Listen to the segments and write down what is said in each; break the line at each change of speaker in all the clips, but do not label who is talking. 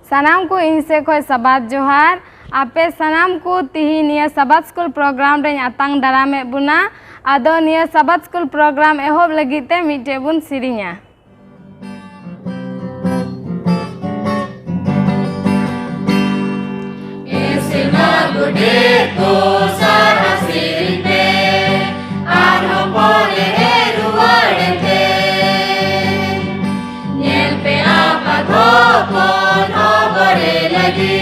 सानाम को इन से खोय सबात जोहार आपे सानाम को तिही निया सबात स्कूल प्रोग्राम रे आतांग दारामे बुना आदो निया सबात स्कूल प्रोग्राम एहोब लगिते मिटे बुन सिरिnya
Esima gudeko sara sirinte arho pole heruadente Nyelpe apa dhoko nomborre lagi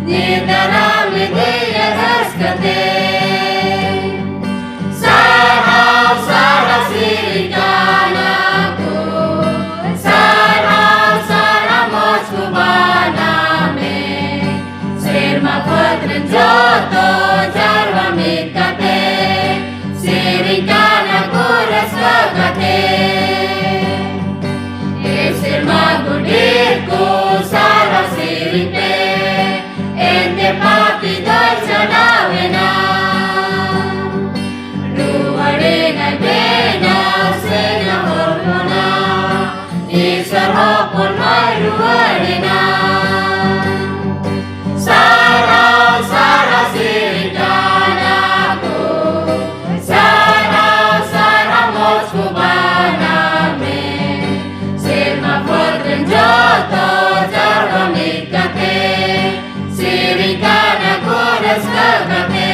Nidarame deya raskate Sara sirikana ko Sara moskubana me Serma padrin joto jarva mikate Sirikana ko raskate Serma gudeko sara sirinte Ente papi dolchanavena Ruade na bena sena hormona Isor hopon mai ruade na Sara sirikana ko Sara moskubana me Serma podren joto jarva mikate Sirikana ko raskate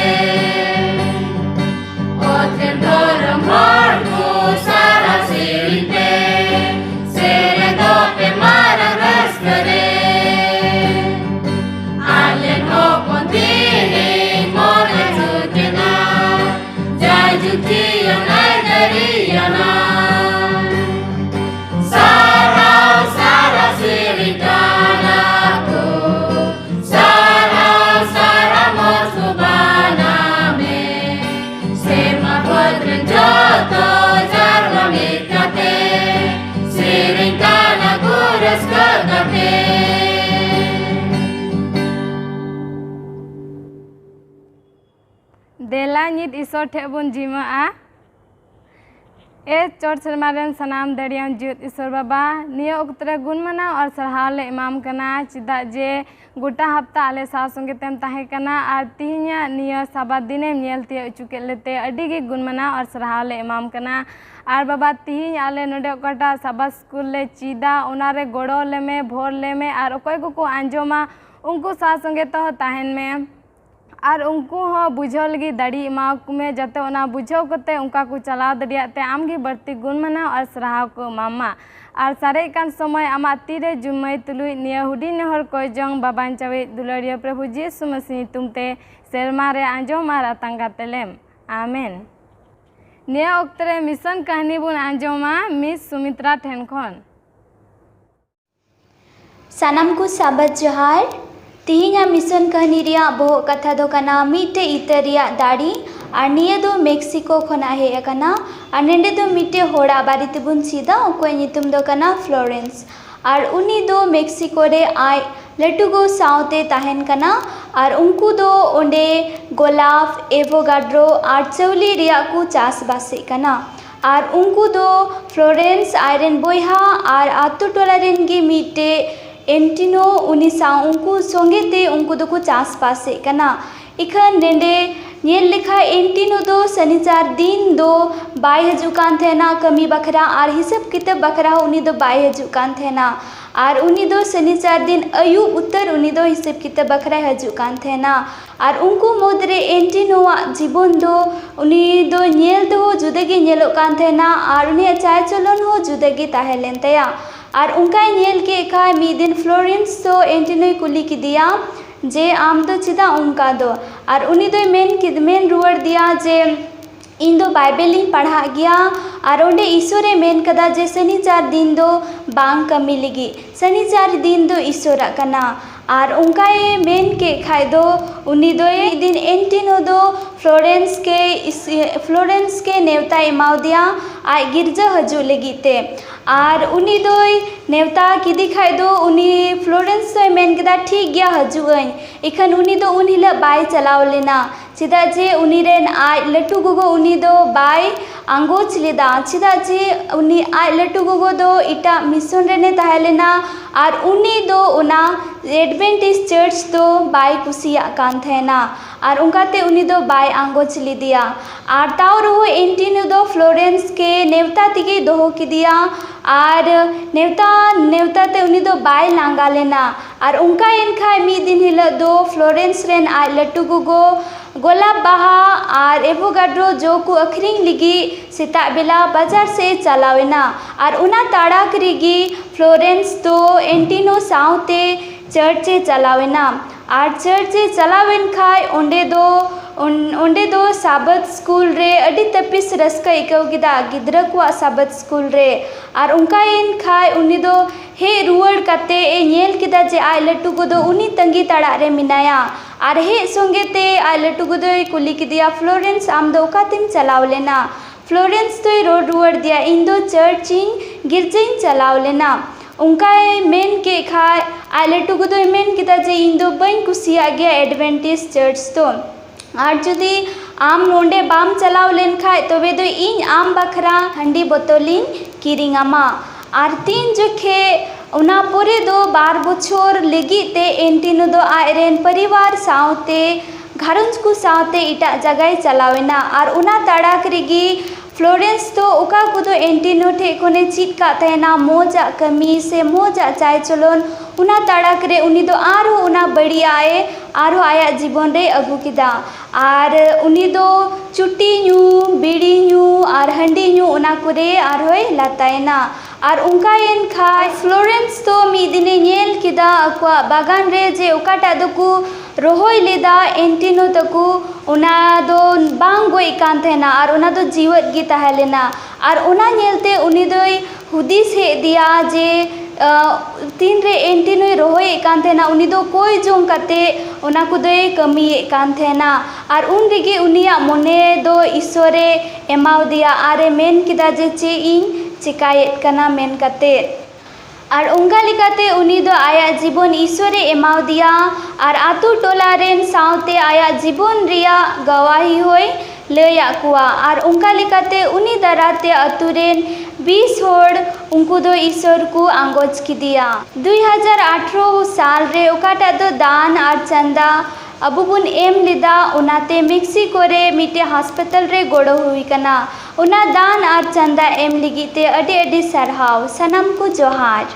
Otren dhorome bhor ko sara sirinte Sere dope mara raskare Alen hopon tihi mone jukena Jai jion ai dariyana Sara sirikana ko Sara moskubana me Serma podren joto jarva mikate Sirikana ko raskate
देला नित ईश्वर ठेबुन जिमा ए चौथ सरमारन सनाम दरियान जुत ईश्वर बाबा निया उक्तरे गुणमना और सरहाव ले इमाम कना चिदा जे गोटा हफ्ता आले सा संगे तेम ताहे कना और तिहिnya निया साबा दिने नेल ते चुके लेते अडी गे गुणमना और सरहाव ले इमाम कना और बाबा तिहिñ आले नोडे ओकाटा साबा स्कूल ले चिदा ओनारे गoro ले में भोर ले में और ओकय को आंजोमा उनको सा संगे तो ताहेन में और उनको हो बुझो लगी दाड़ी एमाक में जाते ओना बुझो कते उनका को चलाव दड़ियाते आमगी बढ़ती गुणमना और सराहाव को मामा और सारे कान समय आमा तीरे जुम्मई तुलुई निया हुडी नहर कोई जंग बाबान चावे दुलरिया प्रभु यीशु मसीह तुमते सेरमा रे आंजो मारा तंगा तेलेम आमेन निया ओक्तरे मिशन कहानी बुन आंजोमा मिस सुमित्रा ठेन खन
सानाम को साबत जोहार तिहिña मिशन कहानी रिया बोहक कथा दो कना मिटे इतर रिया दाड़ी और निया दो मेक्सिको खना हे कना और नेंडे दो मिटे होड़ा बारी तेबुन सीधा ओकोय नितुम दो कना फ्लोरेंस और उनी दो मेक्सिको रे आय लटुगो साउते ताहेन कना और उनको दो ओंडे गोलाप एवोगाड्रो और चौली रिया को चास बासे कना और उनको दो फ्लोरेंस आयरन बोयहा और आतु टोला रेन गे मिटे एंटिनो उनी सा उनको संगे ते उनको दो को चास पासे कना इखन नेंडे नेल लेखा एंटिनो दो शनिचार दिन दो बाय हजुकान थेना कमी बखरा और हिसाब किताब बखरा उनी दो बाय हजुकान थेना और उनी दो शनिचार दिन अयुब उत्तर उनी दो हिसाब किताब बखरा हजुकान थेना और उनको मोदरे एंटिनो जीवन दो उनी दो नेल दो जुदगी नेलो कान थेना और उनी चाय चलन हो जुदगी ताहेलेन तया और उनका नेल के खाए मी दिन फ्लोरेंस तो एंटिनो कुली की दिया जे आम दो चिदा उनका दो और उनी दो मेन रुआर दिया जे इन दो बाइबल पढ़ा गया और ओंडे ईश्वरे मेन कदा जे शनिचार दिन दो बांग कमी लगी शनिचार दिन दो ईश्वर कना और उनका ये मेन के खाए दो उन्हीं दो ये दिन एंटिनो दो फ्लोरेंस के नेवता एमाव दिया आ गिरजा हजू लगी और उन्हीं दो नेवता की दिखाई दो उन्हीं फ्लोरेंस तो मेन कदा ठीक गया हजू इखन उन्हीं दो उन हिला बाय चलाव लेना चेदा जे उनी रेन आज लट्टू गोगो उनी दो बाय आंगोच लेदा चेदा जे उनी आज लट्टू गोगो दो इटा मिशन रेने ताहेलेना और उनी दो उना एडवेंटिस्ट चर्च दो बाय कुसिया कान थेना और उनकाते उनी दो बाय आंगोच लिदिया और ताव रहो एंटिनो दो फ्लोरेंस के नेवता तिगे दोहो किदिया और नेवता ते उनी दो बाय लांगा लेना और उनका इनखा मी दिन हिल दो फ्लोरेंस रेन आज लट्टू गोगो गोलाप बाहा और एवोगाड्रो जो को अखरिंग लिगी सेता बेला बाजार से चलावेना और उना ताड़ाक रिगी फ्लोरेंस तो एंटिनो साउते चर्चे चलावेना और चर्चे चलावेन खाय ओंडे दो साबत स्कूल रे अडी तपिस रस्का इकव गिदा गिद्रा को साबत स्कूल रे और उनका इन खाय उनी दो हे रुवड़ काते ए नेल किदा जे आय लट्टू को दो उनी तंगी ताड़ा रे मिनाया और हे संगे ते आय लट्टू को दो कुली किदिया फ्लोरेंस आम दो कातिम चलाव लेना फ्लोरेंस तो रोड रुवड़ दिया इन दो चर्चिंग गिरजिंग चलाव लेना उनका मेन के खाय आय लट्टू को दो मेन किदा जे इन दो बई कुसिया गया एडवेंटिस्ट चर्च तो और जुदी आम नोंडे बाम चलाव लेन खाय तबे दो इन आम बखरा हंडी बोतलिन किरिंगामा और तीन जोखे उना पूरे दो 12 बछर लगित ते एंटिनो दो आयरेन परिवार सावते घरंज को सावते इटा जगह चलावेना और उना ताड़ाक रिगी फ्लोरेंस तो उका को दो एंटिनो ठे कोने चीट का तेना मोजा कमी से मोजा चाय चलोन उना ताड़ाक रे उनी दो आरो उना बड़ी आए आरो आया जीवन रे अगु किदा और उनी दो चुट्टी न्यू बीड़ी न्यू और हंडी न्यू उना कुरे आरोय लातायना और उनका इन खाय फ्लोरेंस तो मी दिने नेल किदा अक्वा बागान रे जे उकाटा दको रोहोय लेदा एंटिनो तको उना दो बांग गोई कान थेना और उना दो जीवत गी ताहेलेना और उना नेलते उनी दोय हुदिस हे दिया जे तीन रे एंटिनो रोहोय कान थेना उनी दो कोई जों काते उना को दोय कमी कान थेना और उन रिगे उनिया मोने दो ईश्वरे एमाव दिया आरे मेन किदा जे चे इन चिकायत कना मेन काते और उनका लिकाते उनी दो आया जीवन ईश्वरे एमाव दिया और आतु टोला रेन सावते आया जीवन रिया गवाही होय लया कुआ और उनका लिकाते उनी दराते अतुरेन 20 होड़ उनको दो ईश्वर को आंगोज की दिया 2018 साल रे उकाटा दो दान और चंदा अबु बुन एम लिदा उनाते मेक्सिको रे मिटे हॉस्पिटल रे गोड़ो हुई कना उना दान और चंदा एम लिगिते अडे अडे सरहाव सनम को जोहार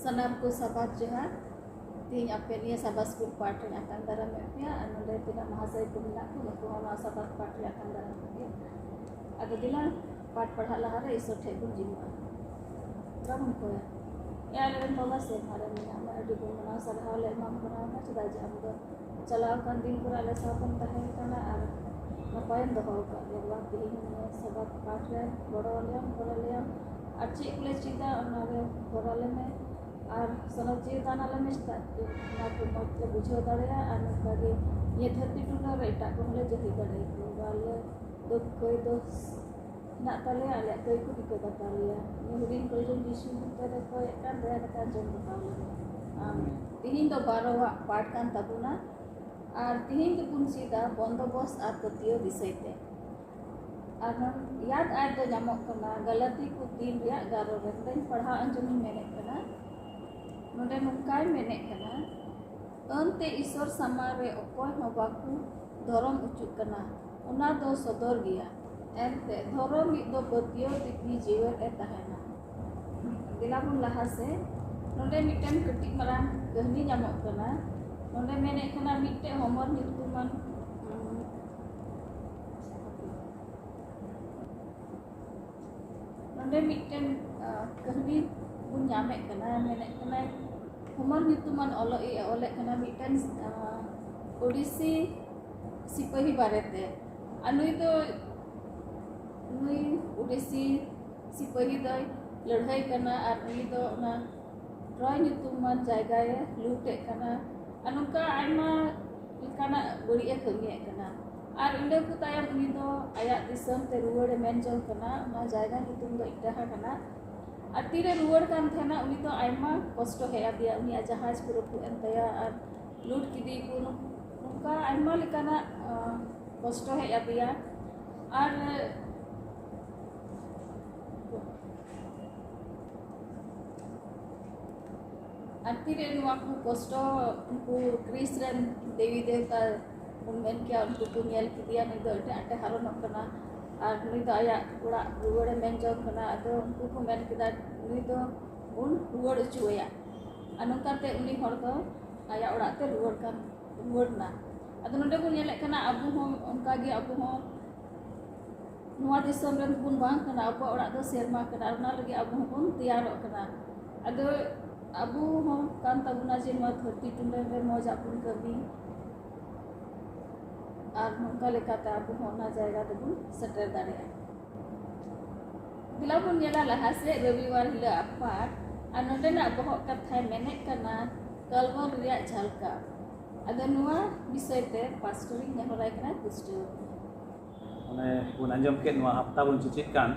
सनम को सबात जोहार तीन अपे निया सबा स्कूल पार्ट रे अकान दारा में पे अनुले तिना महाशय को मिला को नको हना सबात पार्ट रे अकान दारा में अगे दिला पाठ पढ़ा लहा रे इसो ठेगु जिमा रम को यार रे बाबा से मारे में हम अडी को मना सरहाव ले माम करा ना चदा जे हम दो चलाव कान दिन पुरा ले सापन तहे कना और नपायन दो का लगवा तीन सबात पार्ट रे बड़ो ले अच्छी ले चिता अनारे बड़ाले में और सनब जीवदान आले में ना को मतलब बुझो दाड़िया और नकागे ये धरती टुना रे एटा को हले जही दाड़े को वाले दो कोई दो ना तले आले कोई को दिक्कत बतालिया ये हुदिन कोई जो दिशु तरे को एकान दया का जन बताले तिहिन दो 12 पाठ कान तबुना और तिहिन के पुन सीधा बंदोबस और पतियो विषयते और याद आय तो जामक कना गलती को 3 रिया 11 रे पढ़ा अंजम मेने कना नोडे नुकाय मेने कना अंते ईश्वर समार रे अकोय हो बाकू धरम उचुक कना उना दो सदर गया एंते धरम दो पतियो तिकी जीवन ए तहेना दिलाबुन लहा से नोडे मिटन कटी मरान कहनी जामक कना नोडे मेने कना मिटे होमर नितुमान नोडे मिटन कहनी बुन जामे कना मेने कना हमर नितुमान ओले कना मिटन ओडिसी सिपाही बारेते अनुई तो नुई ओडिसी सिपाही दय लड़ाई कना और उनी दो ना रॉय नितुमान जायगा ए लूटे कना अनुका आयमा कना बड़ी ए खंगे कना और इंडे को तायम उनी दो आया दिसम ते रुवड़ मेन जो कना ना जायगा नितुम दो इटा कना और तीरे रुवड़ कान थेना उनी तो आयमा कष्ट हेया दिया उनी जहाज को रखु एन तया और लूट किदी को ᱚᱱᱠᱟ ᱟᱭᱢᱟ ᱞᱮᱠᱟᱱᱟᱜ ᱠᱚᱥᱴᱚ ᱦᱮᱡ ᱟᱫᱮᱭᱟ ᱟᱨ ᱛᱤᱨᱮ ᱱᱚᱣᱟ ᱠᱚ ᱠᱚᱥᱴᱚ ᱩᱱᱠᱩ ᱠᱨᱤᱥ ᱨᱮᱱ ᱫᱮᱵᱤ ᱫᱮᱵᱛᱟ ᱵᱚᱱ ᱢᱮᱱ ᱠᱮᱭᱟ ᱩᱱᱠᱩ ᱠᱚ ᱧᱮᱞ ᱠᱮᱫᱮᱭᱟ ᱱᱩᱭ ᱫᱚ ᱟᱹᱰᱤ ᱟᱸᱴᱮ ᱦᱟᱨᱚᱱᱚᱜ ᱠᱟᱱᱟ ᱟᱨ ᱱᱩᱭ ᱫᱚ ᱟᱭᱟᱜ ᱚᱲᱟᱜ ᱨᱩᱣᱟᱹᱲᱮ ᱢᱮᱱ ᱡᱚᱝ ᱠᱟᱱᱟ ᱟᱫᱚ ᱩᱱᱠᱩ ᱠᱚ ᱢᱮᱱ ᱠᱮᱫᱟ ᱱᱩᱭ ᱫᱚ ᱵᱚᱱ ᱨᱩᱣᱟᱹᱲ ᱦᱚᱪᱚᱭᱟ ᱟᱨ ᱱᱚᱝᱠᱟᱛᱮ ᱩᱱᱤ ᱦᱚᱲ ᱫᱚ ᱟᱭᱟᱜ ᱚᱲᱟᱜ ᱛᱮ ᱨᱩᱣᱟᱹᱲᱱᱟ ᱟᱫᱚ ᱱᱚᱰᱮ ᱵᱚᱱ ᱧᱮᱞᱮᱫ ᱠᱟᱱᱟ ᱟᱵᱚ ᱦᱚᱸ ᱚᱱᱠᱟᱜᱮ ᱟᱵᱚ ᱦᱚᱸ ᱱᱚᱣᱟ ᱫᱤᱥᱚᱢ ᱨᱮᱱ ᱵᱚᱱ ᱵᱟᱝ ᱠᱟᱱᱟ ᱟᱵᱚᱣᱟᱜ ᱚᱲᱟᱜ ᱫᱚ ᱥᱮᱨᱢᱟ ᱠᱟᱱᱟ ᱟᱨ ᱚᱱᱟ ᱞᱟᱹᱜᱤᱫ ᱟᱵᱚ ᱦᱚᱸᱵᱚᱱ ᱛᱮᱭᱟᱨᱚᱜ ᱠᱟᱱᱟ ᱟᱫᱚ ᱟᱵᱚ ᱦᱚᱸ ᱠᱟᱱ ᱛᱟᱵᱚᱱᱟ ᱡᱮ ᱱᱚᱣᱟ ᱫᱷᱟᱹᱨᱛᱤ ᱴᱩᱸᱰᱟᱹᱝ ᱨᱮ ᱢᱚᱡᱽᱟᱜ ᱵᱚᱱ ᱠᱟᱹᱢᱤ ᱟᱨ ᱱᱚᱝᱠᱟ ᱞᱮᱠᱟᱛᱮ ᱟᱵᱚ ᱦᱚᱸ ᱚᱱᱟ ᱡᱟᱭᱜᱟ ᱨᱮᱵᱚᱱ ᱥᱮᱴᱮᱨ ᱫᱟᱲᱮᱭᱟᱜᱼᱟ ᱫᱮᱞᱟ ᱵᱚᱱ ᱧᱮᱞᱟ ᱞᱟᱦᱟ ᱥᱮᱫ ᱨᱚᱵᱤᱵᱟᱨ ᱦᱤᱞᱳᱜ ᱯᱟᱴ ᱟᱨ ᱱᱚᱰᱮᱱᱟᱜ ᱵᱚᱦᱚᱜ ᱠᱟᱛᱷᱟᱭ ᱢᱮᱱᱮᱫ ᱠᱟᱱᱟ ᱠᱟᱞᱵᱚᱱ ᱨᱮᱭᱟᱜ ᱡᱷᱟᱞᱠᱟ ᱟᱫᱚ ᱱᱚᱣᱟ ᱵᱤᱥᱚᱭ ᱛᱮ ᱯᱟᱥᱴᱚᱨᱤᱧ ᱱᱮᱦᱚᱨᱟᱭ ᱠᱟᱱᱟ ᱯᱩᱥᱴᱟᱹᱣ
ᱚᱱᱮ ᱵᱚᱱ ᱟᱸᱡᱚᱢ ᱠᱮᱫ ᱱᱚᱣᱟ ᱦᱟᱯᱛᱟ ᱵᱚᱱ ᱪᱮᱪᱮᱫ ᱠᱟᱱ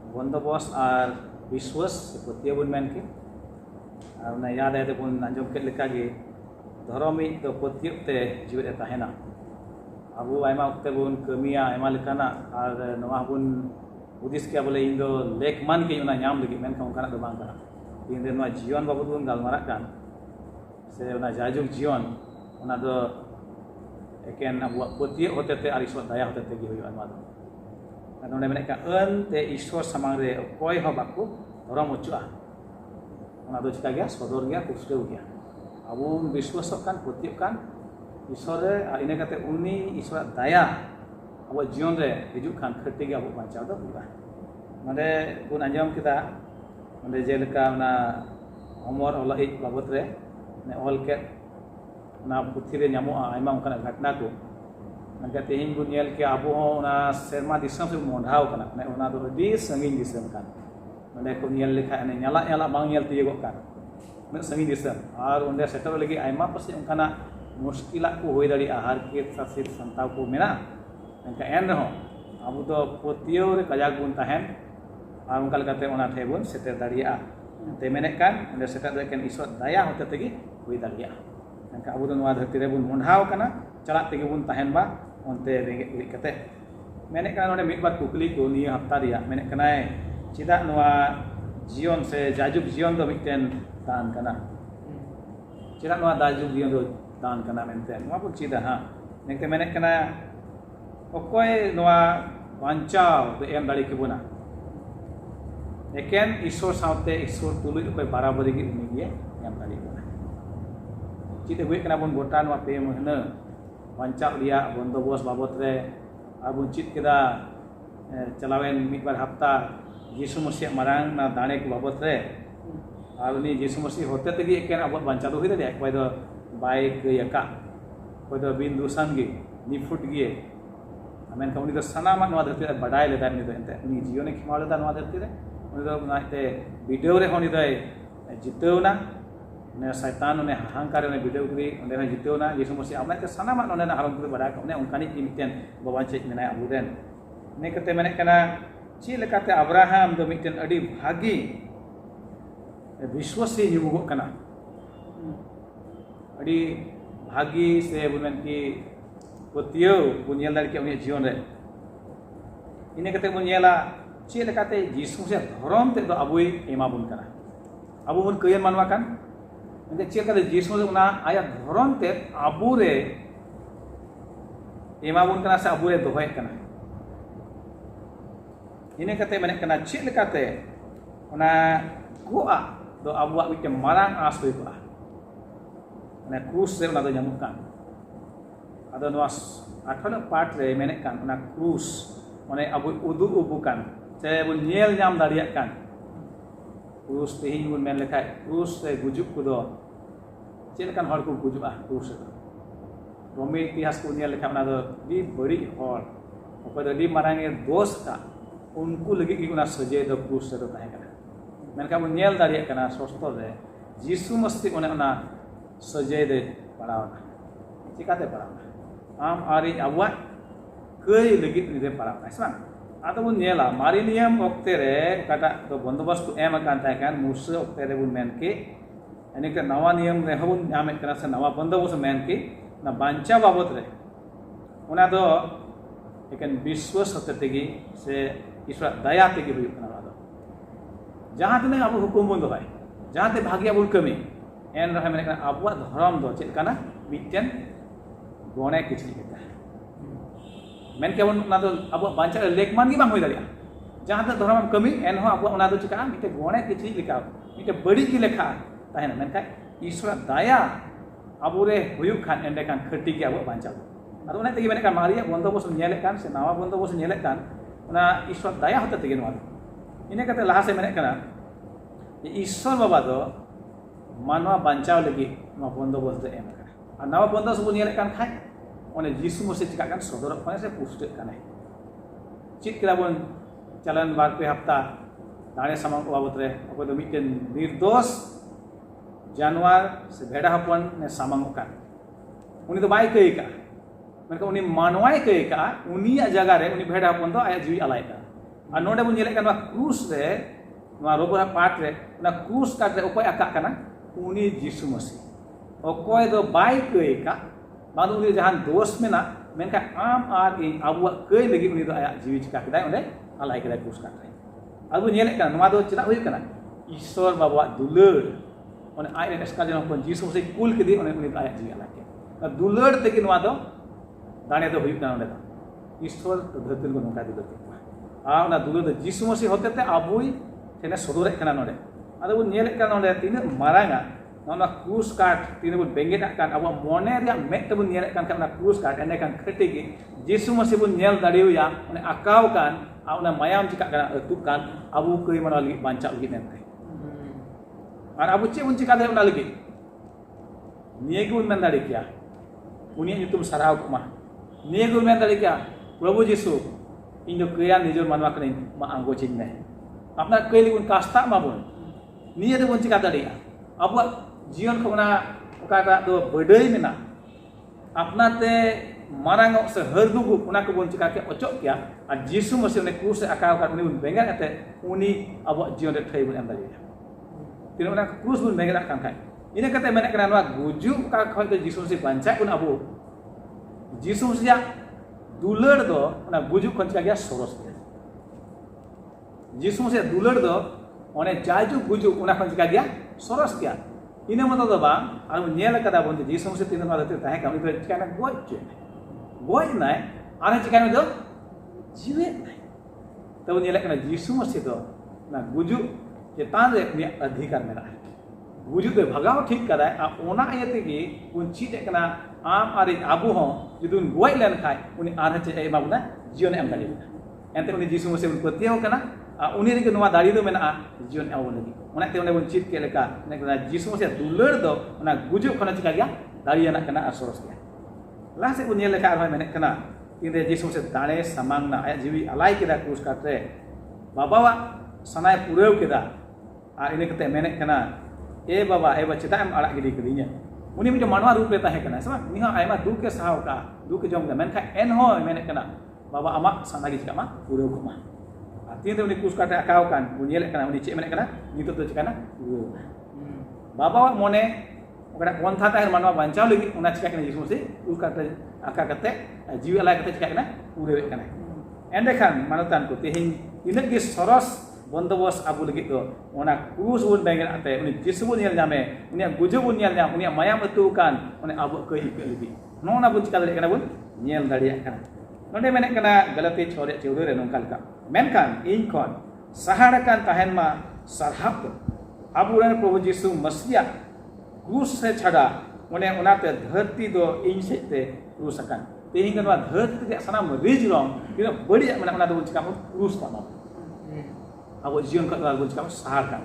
ᱵᱚᱱᱫᱚᱵᱚᱥ ᱟᱨ ᱵᱤᱥᱣᱟᱥ ᱯᱟᱹᱛᱭᱟᱹᱣ ᱵᱚᱱ ᱢᱮᱱ ᱠᱮᱫ ᱟᱨ ᱚᱱᱟ ᱭᱟᱫ ᱛᱮᱵᱚᱱ ᱟᱸᱡᱚᱢ ᱠᱮᱫ ᱞᱮᱠᱟᱜᱮ ᱫᱷᱚᱨᱚᱢᱤᱡ ᱫᱚ ᱯᱟᱹᱛᱭᱟᱹᱣ ᱛᱮ ᱡᱤᱣᱮᱫ ᱮ ᱛᱟᱦᱮᱱᱟ ᱟᱵᱚ ᱟᱭᱢᱟ ᱚᱠᱛᱮ ᱵᱚᱱ ᱠᱟᱹᱢᱤᱭᱟ ᱟᱭᱢᱟ ᱞᱮᱠᱟᱱᱟᱜ ᱟᱨ ᱱᱚᱣᱟ ᱵᱚᱱ ᱦᱩᱫᱤᱥ ᱠᱮᱭᱟ ᱵᱚᱞᱮ ᱤᱧ ᱫᱚ ᱞᱮᱠ ᱢᱟᱱ ᱠᱤᱧ ᱚᱱᱟ ᱧᱟᱢ ᱞᱟᱹᱜᱤᱫ ᱢᱮᱱᱠᱷᱟᱱ ᱚᱱᱠᱟᱱᱟᱜ ᱫᱚ ᱵᱟᱝ ᱠᱟᱱᱟ ᱛᱮᱦᱮᱧ ᱫᱚ ᱱᱚᱣᱟ ᱡᱤᱭᱚᱱ ᱵᱟᱵᱚᱫ ᱵᱚᱱ ᱜᱟᱞᱢᱟᱨᱟᱜ ᱠᱟᱱ ᱥᱮ ᱚᱱᱟ ᱡᱟᱭᱡᱩᱜᱽ ᱡᱤᱭᱚᱱ ᱚᱱᱟ ᱫᱚ ᱮᱠᱮᱱ ᱟᱵᱚᱣᱟᱜ ᱯᱟᱹᱛᱭᱟᱹᱣ ᱦᱚᱛᱮᱛᱮ ᱟᱨ ᱤᱥᱚᱨ ᱫᱟᱭᱟ ᱦᱚᱛᱮᱛᱮ ᱜᱮ ᱦᱩᱭᱩᱜᱼᱟ ᱱᱚᱣᱟ ᱫᱚ ᱟᱨ ᱱᱚᱰᱮ ᱢᱮᱱᱮᱫ ᱠᱟᱱ ᱟᱹᱱ ᱛᱮ ᱤᱥᱚᱨ ᱥᱟᱢᱟᱝ ᱨᱮ ᱚᱠᱚᱭ ᱦᱚᱸ ᱵᱟᱠᱚ ᱫᱷᱚᱨᱚᱢ ᱦᱚᱪᱚᱜᱼᱟ ᱚᱱᱟ ᱫᱚ ᱪᱤᱠᱟ ᱜᱮᱭᱟ ᱥᱚᱫᱚᱨ ᱜᱮᱭᱟ ᱯᱩᱥᱴᱟᱹᱣ ᱜᱮᱭᱟ ᱟᱵᱚ ᱵᱚᱱ ᱵᱤᱥᱣᱟᱥᱚᱜ ᱠᱟᱱ ᱯᱟᱹᱛᱭᱟᱹᱣ ᱠᱟᱱ ᱤᱥᱚᱨ ᱨᱮ ᱟᱨ ᱤᱱᱟᱹ ᱠᱟᱛᱮ ᱩᱱᱤ ᱤᱥᱚᱨᱟᱜ ᱫᱟᱭᱟ ᱟᱵᱚᱣᱟᱜ ᱡᱤᱭᱚᱱ ᱨᱮ ᱦᱤᱡᱩᱜ ᱠᱷᱟᱱ ᱠᱷᱟᱹᱴᱤ ᱜᱮ ᱟᱵᱚ ᱵᱟᱧᱪᱟᱣ ᱫᱚ ᱦᱩᱭᱩᱜᱼᱟ ᱱᱚᱰᱮ ᱵᱚᱱ ᱟᱸᱡᱚᱢ ᱠᱮᱫᱟ ᱱᱚᱰᱮ ᱡᱮᱞᱮᱠᱟ ᱚᱱᱟ ᱚᱢᱚᱨ ᱚᱞᱚᱦᱤᱡ ᱵᱟᱵᱚᱫ ᱨᱮ ᱚᱞ ᱠᱮᱫ ᱚᱱᱟ ᱯᱩᱛᱷᱤ ᱨᱮ ᱧᱟᱢᱚᱜᱼᱟ ᱟᱭᱢᱟ ᱚᱱᱠᱟᱱᱟᱜ ᱜᱷᱚᱴᱱᱟ ᱠᱚ ᱢᱮᱱᱠᱷᱟᱱ ᱛᱮᱦᱮᱧ ᱵᱚᱱ ᱧᱮᱞ ᱠᱮᱭᱟ ᱟᱵᱚ ᱦᱚᱸ ᱚᱱᱟ ᱥᱮᱨᱢᱟ ᱫᱤᱥᱚᱢ ᱥᱮᱫ ᱢᱚᱸᱰᱷᱟᱣ ᱠᱟᱱᱟ ᱚᱱᱟ ᱫᱚ ᱟᱹᱰᱤ ᱥᱟᱺᱜᱤᱧ ᱫᱤᱥᱚᱢ ᱠᱟᱱ ᱱᱚᱰᱮ ᱠᱚ ᱧᱮᱞ ᱞᱮᱠᱷᱟᱡ ᱧᱟᱞᱟᱜ ᱵᱟᱝ ᱧᱮᱞ ᱛᱤᱭᱳᱜᱚᱜ ᱠᱟᱱ ᱩᱱᱟᱹᱜ ᱥᱟᱺᱜᱤᱧ ᱫᱤᱥᱚᱢ ᱟᱨ ᱚᱸᱰᱮ ᱥᱮᱴᱮᱨᱚᱜ ᱞᱟᱹᱜᱤᱫ ᱟᱭᱢᱟ ᱯᱟᱥᱮᱡ ᱚᱱᱠᱟᱱᱟᱜ ᱢᱩᱥᱠᱤᱞᱟᱜ ᱠᱚ ᱦᱩᱭ ᱫᱟᱲᱮᱭᱟᱜᱼᱟ ᱦᱟᱨᱠᱮᱛ ᱥᱟᱥᱮᱛ ᱥᱟᱱᱛᱟᱣ ᱠᱚ ᱢᱮᱱᱟᱜᱼᱟ ᱢᱮᱱᱠᱷᱟᱱ ᱮᱱ ᱨᱮᱦᱚᱸ ᱟᱵᱚ ᱫᱚ ᱯᱟᱹᱛᱭᱟᱹᱣ ᱨᱮ ᱠᱟᱡᱟᱠ ᱵᱚᱱ ᱛᱟᱦᱮᱱ ᱟᱨ ᱚᱱᱠᱟ ᱞᱮᱠᱟᱛᱮ ᱚᱱᱟ ᱴᱷᱮᱱ ᱵᱚᱱ ᱥᱮᱴᱮᱨ ᱫᱟᱲᱮᱭᱟᱜᱼᱟ te menek kan onde sekat deken isot daya hote tegi hui dalia maka abu nua dhati rebun mondhau kana calak tegi bun tahen ba onte rengek kulit kate menek kan onde mitbat kukli ko ni hafta dia menek kanai cidak nua jion se jajuk jion do miten tan kana cidak nua dajuk jion do tan kana menten nua pun cida ha nek te menek kana okoy nua bancau do em dari kibuna eken Isor saute Isor tuluc okoy barabari gi uni dia yang tadi kona cite gue kena bun botan wa pe mohna bancak dia Bondobos babot re abun cit keda calawen mitbar hafta Yesus Masih marang na dane ku babot re ar uni Yesus Masih hote tegi eken abot bancak do hida dia koy do baik ke yaka koy do bindusan gi nifut gi amen kauni do sanaman wa dhati badai le dan ni do ente uni jion ek khemao le dan wa dhati re uni do naite video re honi dai jitewna ne shaitan ne hankar ne video kri onde ne jitewna Yesus Masih amna ke sanaman onde na haram kri badai ne onkani imiten babanche menai aburen ne kate mene kana chi lekate Abraham do miten adi bhagi biswasi nyugo kana adi bhagi se bumen ki putio bunyel dari ke uni jion re ini kate bunyela chi lekate Yesus se dhorom te do abui emabun kana abu bun keyen manwa kan ente chi lekate Yesus na ayat dhorom te abure emabun kana sa abure dohoy kana ini kate mene kana chi lekate ona goa do abuak wite marang asoi ba na krus se na do nyamukan ada nuas akhana part re mene kan ona krus one abu udu ubukan se bun nyel nyam dariak kan krus tehin bun men lekai krus se gujuk ku do chen kan hor ku gujuk krus se dhorome itihas ku nyel lekai na do di bari hor opa do di marang e dos ka unku lagi ki kuna saje do krus se do tahe kana menka bun nyel dariak kana sostor re Yesus Masih one ona saje de parawana cikate parawana am ari awak kei legit ni de parawana isman ataupun nyela mari niam okte re kata to Bondobos ku em akan takan musa okte re bun menke ani ka nawa niam re habun nyame kana se nawa Bondobos menke ना बांचा बाबत रे उना दो एकेन विश्वास होते तेगी से ईश्वर दया तेगी हुई कना दो जहाँ तने अब हुकुम बन दोबाई जहाँ ते भाग्य अब कमी एन रहा मैंने कहा अब धर्म दो चेक कना मिट्टन गोने किचली कहता है मैंने क्या बोलना तो अब बांचा लेकमान की बांग हुई दरिया जहाँ तक धर्म कमी एन हो अब उना दो चिका मिट्टे गोने किचली लिखा मिट्टे बड़ी की लेखा ताहे ना मैंने कहा ईश्वर दया अब रे हुयुक खान एंडे खान खटी के अब बांचा अब उन्हें तेगी मैंने कहा मारिया बंदोबस नेले कान से नावा बंदोबस नेले कान उना ईश्वर दया होते तेगी नवा इन्हें कहते लाहा से मैंने कहा ईश्वर बाबा दो manwa bancaw lagi ma bondobos de em kana ar nawa bondobos bu nyele kan khai one jisu mose cika kan sodorok pane se puste kanai chit kira bon chalan bar pe hafta dare samang babot re okoy do mitten nirdos januar se bheda hapon ne samang kan uni do bai kei ka mereka uni manwai kei ka uni a jaga re uni bheda hapon do aya jiwi alai ka ar node bu nyele kan wa krus re nwa robo part re na krus ka re okoy akak kana uni jisu masi okoy do bai kei ka bang uni jahan dos mena menka am ar in abu kei lagi uni do aya jiwi cika kedai onde alai kedai krus ka re abu nyele kan nwa do cina hui kana Isor bawa dulur one ai ne ska jana pon jisu masi kul kedi one uni do aya jiwi alai ke dulur tegi nwa do dane do hui kana onde Isor to dhatul ko nongka dulur ke a ona dulur do jisu masi hote te abui tene sodore kana node ada bu nyele kan onde tine maranga nona krus card tine bu bengeta kan abu mone ria met bu nyele kan kana krus card ene kan khetegi jisu masi bu nyel dariu ya one akaw kan ona mayam cika kana tu kan abu kei mana lagi banca lagi nente ar abu ce un cika dare ona lagi niegu men dare kya uni nyutum sarau ko ma niegu men dare kya प्रभु जिसु इन जो क्रिया निजर मनवा कने मा आंगो चिन्ने अपना कइली उन कास्ता माबुन निये दे बंची काता दिया अब जीवन खना ओका दो बडई मेना अपना ते मारांग से हरदुगु उना को बंची काके ओचो किया आ जिसु मसे ने क्रूस से आका का उनी बेंगा अते उनी अब जीवन रे थई बुन एम दालिया तिन उना क्रूस बुन बेंगा कान खाय इने कते मेने कना नवा गुजु का खय तो जिसु से बंचा उन अबु जिसु से दुलर दो ना गुजु खंच गया सोरस गया जिसु से दुलर दो ओने जाजु गुजु उना खंच गया सोरस गया इने मत दो बा आर नेल कदा बंद जिसु से तीन मालते ताहे का उनी चिकाना गोय नाय आरे चिकाना दो जीवे नाय तब नेल कना जिसु से दो ना गुजु चेतान रे नि अधिकार मेना गुजु दे भगाव ठीक कदा आ ओना आयते की उन चीते कना आम आरे आबू हो जुदुन गोय लेन खाय उनी आरे चे ए माबुना जीवन एम दाली एंते उनी जिसु मसे उन पतियो कना उनी रे नवा दाड़ी दो मेना जीवन आव लगी ओना ते उनी बन चित के लेका ने कना जिसु मसे दुलर दो ओना गुजु खना चिका गया दाड़ी ना कना असरस गया लासे उनी लेका आर मेने कना इने जिसु मसे दाणे समांग ना आया जीवी अलाई केदा क्रूस काटे बाबावा सनाय पुरेव केदा आ इने कते मेने कना ए बाबा ए बचता एम अड़ा गिदी कदिnya उनी मिटे मनवा रूप लेता है कना सब निहा आयमा दुख के साव का दुख के जम मेन खा एन हो मेने कना बाबा अमा सनागी चिका पुरेव को मा आती ते उनी कुस काटे अकाव कान बुनियल कना उनी चे मेने कना नितो तो चिकाना पुरेव बाबा मोने ओकरा कोन था ताहे मनवा बंचाव लगी उना चिका कना जिसु से कुस काटे आका कते जीव अला कते चिका कना पुरेव कना एंडे खान मानतान को तेहिन इनक के सरस बंदोबस आबू लगी तो ओना क्रूस बुन बेंगन आते उनी जिसु बुन नेल जामे उनी गुजु बुन नेल जाम उनी मायाम अतु कान उनी आबू कई के लगी नोना बुन चिका दरे कना बुन नेल दाड़िया कना नोंडे मेने कना गलती छोरे चौदह रे नोंकाल का मेनकान इन कोन सहारा कान ताहेन मा सरहब आबू रे प्रभु जिसु मसीहा क्रूस से छड़ा उनी ओनाते धरती दो इन से ते क्रूस कान तेहिन कनवा धरती के सनाम रिज रोम बिना बड़ी मना ओना दो चिका क्रूस का अब जीवन का अलगुन चिका सहार का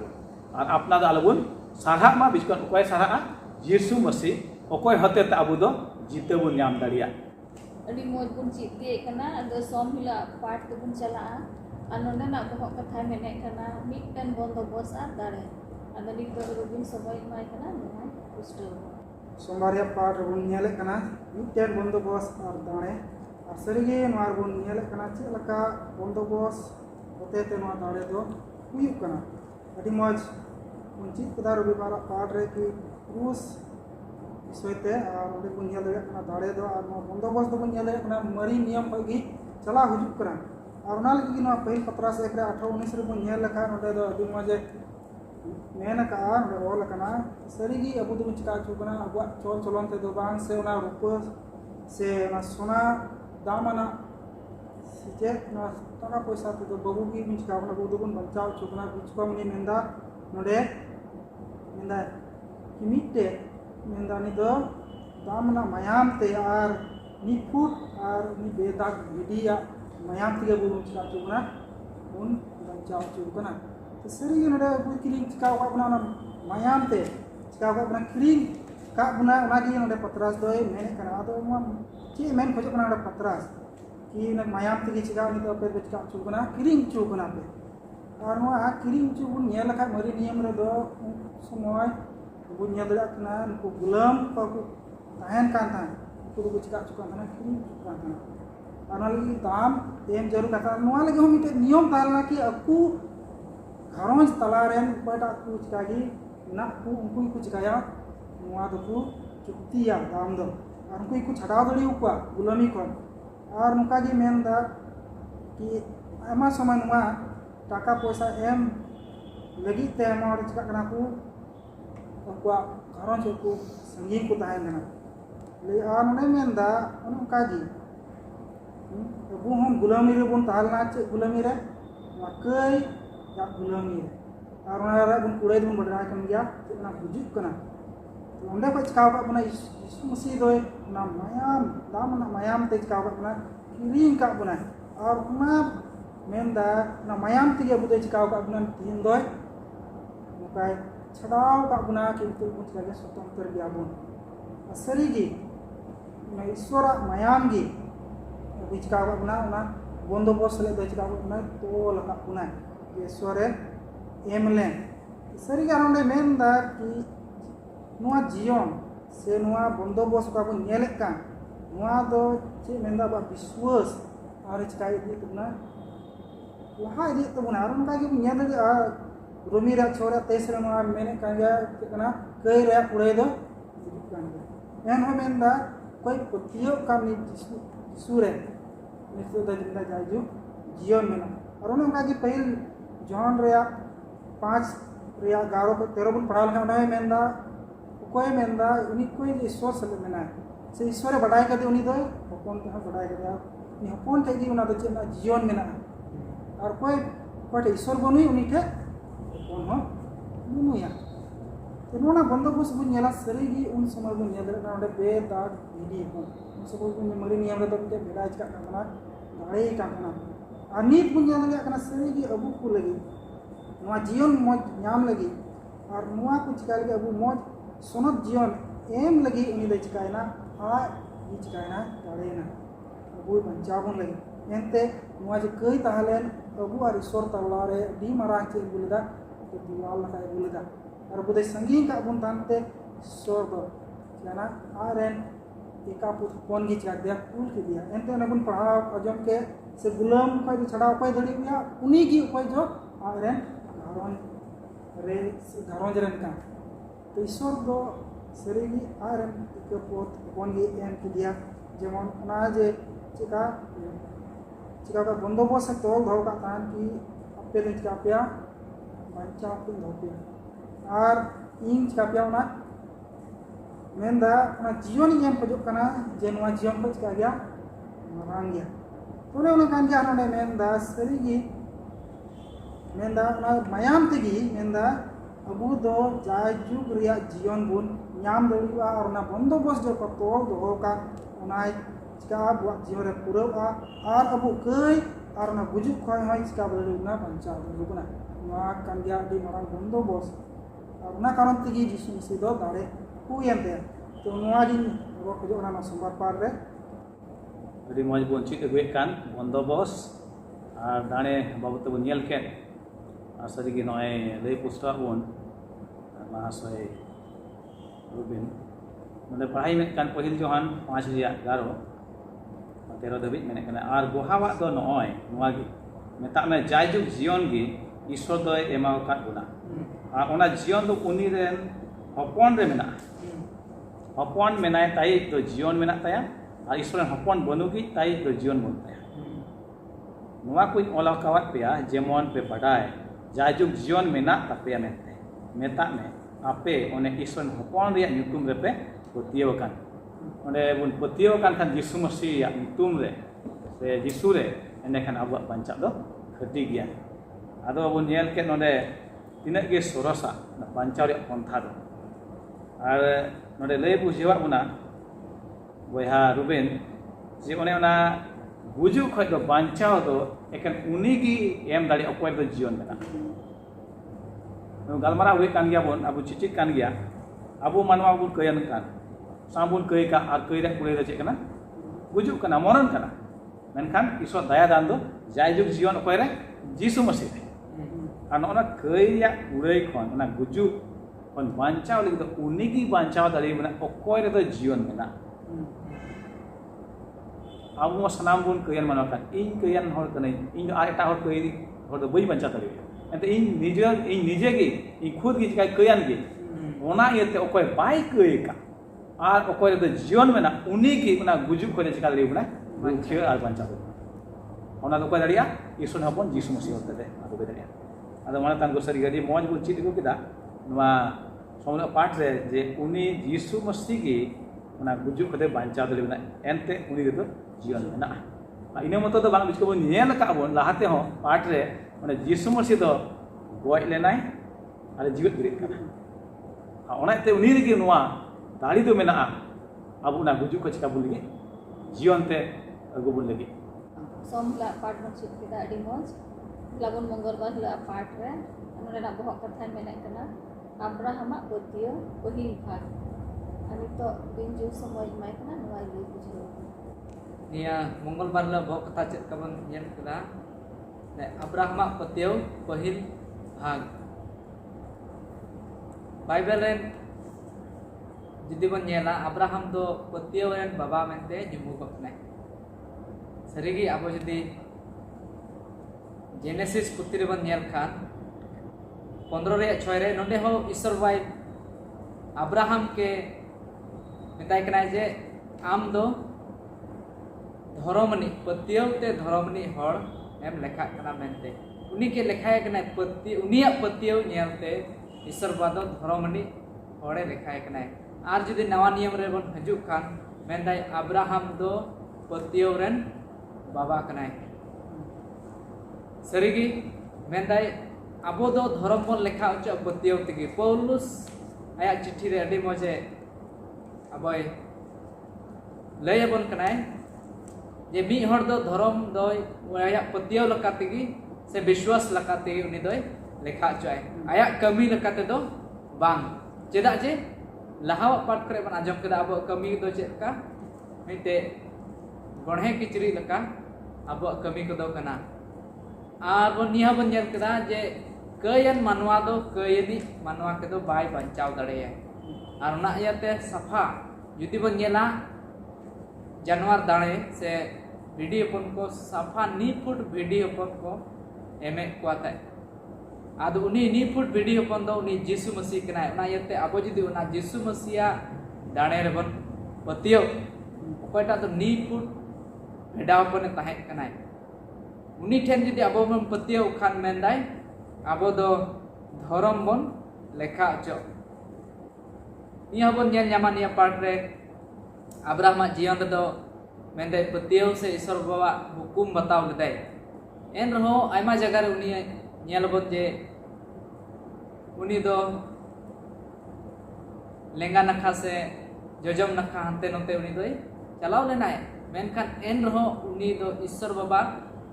और अपना दा अलगुन सहार मा बिचकन ओकय सहारा यीशु मसीह ओकय हते त अबु दो जीते बुन नाम दाड़िया
अडी मोज बुन चिते कना अदो सोम हिला पाठ तो बुन चला अनोंडे ना बोहक कथा मेने कना मिटन बंदोबस आ दारे अदली तो रुबिन सबय माय कना नय पुष्ट
सोमवारिया पाठ बुन नेले कना मिटन बंदोबस और दाणे और सरिगे नवार बुन नेले कना चलका बंदोबस होते ते नवा दाड़े दो हुयुक कना अडी मौज उन चित कदा रविवार पाठ रे की क्रूस বিষয়তে আর ওদের বন ñel দাড়ে kana দাড়ে do R বন্দোবস do bon ñel দাড়ে kana mari niyam khoi gi chala hujuk kana R ona lagi no pahil 15 ekre 18 19 re bon ñel lekha node do adi moje mena ka node ol kana sari gi abu do chika chu kana abu chol cholon te do bang se ona rupa se ona sona damana sije na taka paisa te do babu gi min chika kana abu do bun bancao chu kana bichko mini menda node menda kimite menda ni do damana mayam te ar niput ar ni bedak vidia mayam tiga bulu chika chu kana bun bancao chu kana seri gi node abu kiring chika ka kana na mayam te chika ka kana kiring ka buna ona gi node patras doi mene kana ado ma chi men khojo kana node patras ki na mayam tigi chika ni to pe chika chu kana kiring chu kana pe ar no a kiring chu bun ñel ka mari niyam re do somoy bun ñel da kana ku gulam ko ku tahen kan tan ku do chika chu kana kiring chu kana ana lagi dam em jaru kata no lagi hom ite niyom talna ki aku gharonj talaren bata ku chika gi na ku unku ku chika ya noa do ku chukti ya dam do ar unku ku chhadaw dali ukwa gulami kon ar nuka gi menda ki ama sama noa taka poisa em lagi te amar chika kana ku akwa gharonj ku sangin ku tahen kana le ar ne menda nuka gi abu hom gulami re bun tahalna che gulami re makai ya gulami re ar ona ra bun kudai bun badra kan gya na bujuk kana onde ko chikaw ka buna isu musi doi na mayam dam na mayam te chikaw ka buna kiring ka buna ar una menda na mayam tige bude chikaw ka buna tin doi mukai chadaw ka buna kintu bun chikaw स्वतंत्र gya bun asari gi na isora mayam gi chikaw ka buna ona bondobos le do chikaw ka buna to laka buna Isore emlen sari gi aronde menda ki noa jion se noa bondobos ka bun ñelek kan noa do che menda ba biswas ar chkai di tuna laha di tuna aron ka gi ñel di a romi ra chora tesra noa mene kan ya kana kai ra pure do kan en ho menda koi potio kam ni sure nisu da jinda jaju jion mena aron ka gi pahil jemon रे 5 रे 11 13 bun padhal ka ona menda कोई मेंदा उनी कोई ईश्वर से मेना से ईश्वर बडाय कदे उनी दो हपन के बडाय कदे नि हपन के जी उना दो चेना जियन मेना और कोई ईश्वर बनुई उनी के हपन हो नुनुया तो नोना बंदोबस बुन नेला सरीगी उन समय बुन नेला ना ओडे बे दाग विधि हो उन सब बुन मरी नियम रे तो के बेलाज का kana दारे का kana अनित बुन नेला kana सरीगी अबु को लगी नोआ जियन मज नाम लगी और नोआ कुछ का लगी अबु मज sonot jion em lagi ini dai chikaina a ni chikaina dareena abu bancabun lagi ente noa je kai tahalen abu ar isor tawlare di marang che bulida to diwal ka bulida ar budai sangin ka bun tante sor do jana aren eka put kon gi chak dia kul ke dia ente na bun padhaw ajom ke se gulam kai chhadaw kai dadi ya uni gi kai jo aren gharon jeren ka Isor do serigi aren ke pot kongi en kidia jemon ona je chika ka bondobos se tol dhau ka tan ki appe le chika pya bancha pun dhau pya ar ing chika pya ona menda ona jion yang pojok kana jenwa jion ko chika gya marang gya tone ona kan gya ona menda serigi menda ona mayam tigi menda abu do jaju ria jion bun nyam doriwa arna bondobos jo ko do ka onai chika buat jion re pura ar abu kai arna bujuk khoi hoi chika boluna bancha boluna na kan dia di marang bondobos arna karon tigi jisu sido dare ku yente to noa din ro ko ona na sombar par re adi moj bon chit aguet kan bondobos ar dane babut bon ñel ken asari gi noy lei pusta bon महाशय Rubin मतलब पढ़ाई में कान पहिल Johan 5 रिया 11 13 Dhabi मेने कना are गोहावा दो नय नोआ गी मेता में जायजुग जियन गी ईश्वर दय एमाव काट बुना आ ओना जियन दो उनी रेन हपन रे मेना
हपन मेनाय ताई तो जियन मेना ताया और ईश्वर हपन बनुगी ताई तो जियन बन ताया नुआ कुछ ओला कावत पेया जेमन पे बडाय जाजुग जियन मेना तापेया मेनते मेता में आपे ओने ईश्वर हपन रिया ᱧᱩᱛᱩᱢ ᱨᱮᱯᱮ ᱯᱟᱹᱛᱭᱟᱹᱣ ᱟᱠᱟᱱ ᱚᱸᱰᱮ ᱵᱚᱱ ᱯᱟᱹᱛᱭᱟᱹᱣ ᱟᱠᱟᱱ ᱠᱷᱟᱱ ᱡᱤᱥᱩ ᱢᱟᱹᱥᱤᱭᱟᱜ ᱧᱩᱛᱩᱢ ᱨᱮ ᱥᱮ ᱡᱤᱥᱩ ᱨᱮ ᱮᱸᱰᱮᱠᱷᱟᱱ ᱟᱵᱚᱣᱟᱜ ᱵᱟᱧᱪᱟᱜ ᱫᱚ ᱠᱷᱟᱹᱴᱤ ᱜᱮᱭᱟ ᱟᱫᱚ ᱵᱚᱱ ᱧᱮᱞ ᱠᱮᱫ ᱱᱚᱰᱮ ᱛᱤᱱᱟᱹᱜ ᱜᱮ ᱥᱚᱨᱚᱥᱟ ᱵᱟᱧᱪᱟᱣ ᱨᱮᱭᱟᱜ ᱯᱚᱱᱛᱷᱟ ᱫᱚ ᱟᱨ ᱱᱚᱰᱮ ᱞᱟᱹᱭ ᱵᱩᱡᱷᱟᱹᱣᱟᱜ ᱵᱚᱱᱟ ᱵᱚᱭᱦᱟ ᱨᱩᱵᱮᱱ ᱡᱮ ᱚᱱᱮ ᱚᱱᱟ ᱜᱩᱡᱩᱜ ᱠᱷᱚᱡ ᱫᱚ ᱵᱟᱧᱪᱟᱣ ᱫᱚ ᱮᱠᱮᱱ ᱩᱱᱤ ᱜᱮ ᱮᱢ ᱫᱟᱲᱮᱭᱟᱜ ᱚᱠᱚᱭ ᱫᱚ ᱡᱤᱭᱚᱱ ᱢᱮᱱᱟᱜᱼᱟ galmarah huik kan gaya bon abu cicik kan gaya abu manwa bun kayan kan sambun kay ka ar kay rek kulay da cek kana gujuk kana moran kana menkan isot daya dan do jayjuk jion okoy rek jisu masih ar ona kay ya ulay kon ona gujuk kon bancao lagi do unigi bancao dari mana okoy rek do jion mena abu sanam bun kayan manwa kan in kayan hor kanai in ar eta hor kay hor do bai bancao dari ᱮᱱᱛᱮ ᱤᱧ ᱱᱤᱡᱮ ᱜᱮ ᱤᱧ ᱠᱷᱩᱫ ᱜᱮ ᱪᱤᱠᱟᱹᱭ ᱠᱟᱹᱭᱟᱱ ᱜᱮ ᱚᱱᱟ ᱤᱭᱟᱹᱛᱮ ᱚᱠᱚᱭ ᱵᱟᱭ ᱠᱟᱹᱭ ᱠᱟ ᱟᱨ ᱚᱠᱚᱭ ᱨᱮᱫᱚ ᱡᱤᱭᱚᱱ ᱢᱮᱱᱟᱜ ᱩᱱᱤ ᱜᱮ ᱚᱱᱟ ᱜᱩᱡᱩᱜ ᱠᱷᱚᱱ ᱪᱤᱠᱟ ᱫᱟᱲᱮᱭᱟᱜ ᱵᱚᱱᱟ ᱨᱩᱠᱷᱤᱭᱟᱹ ᱟᱨ ᱵᱟᱧᱪᱟᱣ ᱚᱱᱟ ᱫᱚ ᱚᱠᱚᱭ ᱫᱟᱲᱮᱭᱟᱜᱼᱟ ᱤᱥᱩᱱ ᱦᱚᱯᱚᱱ ᱡᱤᱥᱩ ᱢᱟᱹᱥᱤ ᱦᱚᱛᱮᱛᱮ ᱟᱵᱚ ᱵᱚ ᱫᱟᱲᱮᱭᱟᱜᱼᱟ ᱟᱫᱚ ᱢᱟᱱᱮ ᱛᱟᱱ ᱠᱚ ᱥᱟᱹᱨᱤ ᱜᱮ ᱢᱚᱡᱽ ᱵᱚᱱ ᱪᱮᱫ ᱟᱹᱜᱩ ᱠᱮᱫᱟ ᱱᱚᱣᱟ ᱥᱚᱢᱚᱱ ᱯᱟठ ᱨᱮ ᱡᱮ ᱩᱱᱤ ᱡᱤᱥᱩ ᱢᱟᱹᱥᱤ ᱜᱮ ᱚᱱᱟ ᱜᱩᱡᱩᱜ ᱠᱟᱛᱮ ᱵᱟᱧᱪᱟᱣ ᱫᱟᱲᱮ ᱵᱚᱱᱟ ᱮᱱᱛᱮ ᱩᱱᱤ ᱨᱮᱫᱚ ᱡᱤᱭᱚᱱ ᱢᱮᱱᱟᱜᱼᱟ ᱤᱱᱟᱹ ᱢᱚᱛᱚ ᱫᱚ ᱵᱟᱝ ᱵᱤᱥᱠᱚ ᱵᱚᱱ ᱧᱮᱞ ᱟᱠᱟᱫ ᱵᱚᱱ ᱞᱟᱦᱟᱛᱮ ᱦᱚᱸ ᱯᱟठ ᱨᱮ ᱚᱱᱟ ᱡᱤᱥᱩ ᱢᱟᱹᱥᱤ ᱫᱚ goj lenai ada jiwat berit kana ona te uni rege noa dari do mena abu na gujuk ko chika buligi jion te agu bul lagi
somla partnership kita adi moj lagun mongorbar la part re anore na Bohok'Katha mena kana Abrahamak botio pohil bhag ani to binju somoy mai kana noa gi bujho
nia mongolbar la Bohok'Katha chet kabon yen kala ne Abrahamak botio pohil भाग Bible rain जुदी बन नेला Abraham दो पतियो rain बाबा मेनते जुमु कने सरीगी आबो जुदी genesis पुत्री रे बन नेल खान 15 रे 6 रे नोंडे हो ईश्वर बाई अब्राहम के मेताय कना जे आम दो धर्मनी पतियो ते धर्मनी हर एम लेखा कना मेनते उनी के लेखाय कना पति उनिया पतियो नेलते ईश्वर बादो धर्मनी हरे लेखाय कना आर जुदी नवा नियम रे बन हजु खान मेनदाय अब्राहम दो पतियो रेन बाबा कना सरीगी मेनदाय अबो दो धर्म बन लेखा उच पतियो तिगी पौलुस आया चिट्ठी रे अडी मजे अबय लय बन कना जे मी हर दो धर्म दोय आया पतियो लका तिगी से विश्वास लकाते उनी दोय लेखा चाय आया कमी लकाते दो बांग चेदा जे लहाव पाठ करे बन आजम केदा अब कमी दो चेका मिते गणहे किचरी लका अब कमी को दो कना आर बन निहा बन नेल केदा जे कयन मानवा दो कयनी मानवा के दो बाय बचाव दड़े आर ना याते सफा जुदी बन नेला जानवर दाणे से भिडी अपन को सफा नी फुट भिडी अपन को एमे क्वाता आदो उनी नी फुट भिडी अपन दो उनी जीसु मसीह कना ना यते आबो जदी उना जीसु मसीहा दाणे रे बन पतियो ओकटा तो नी फुट भेडा अपन ताहे कना उनी ठेन जदी आबो मन पतियो खान मेनदाय आबो दो धर्म बन लेखा अचो निया बन नेल ᱧᱟᱢᱟ निया पार्ट रे अब्राहम जियन दो मेनदाय पतियो से ईश्वर बाबा हुकुम बताव लेदाय एन रहो आयमा जगह रे उनी नेलबन जे उनी दो लेंगा नखा से जजम नखा हंते नते उनी दोय चलाव लेनाय मेनखान एन रहो उनी दो ईश्वर बाबा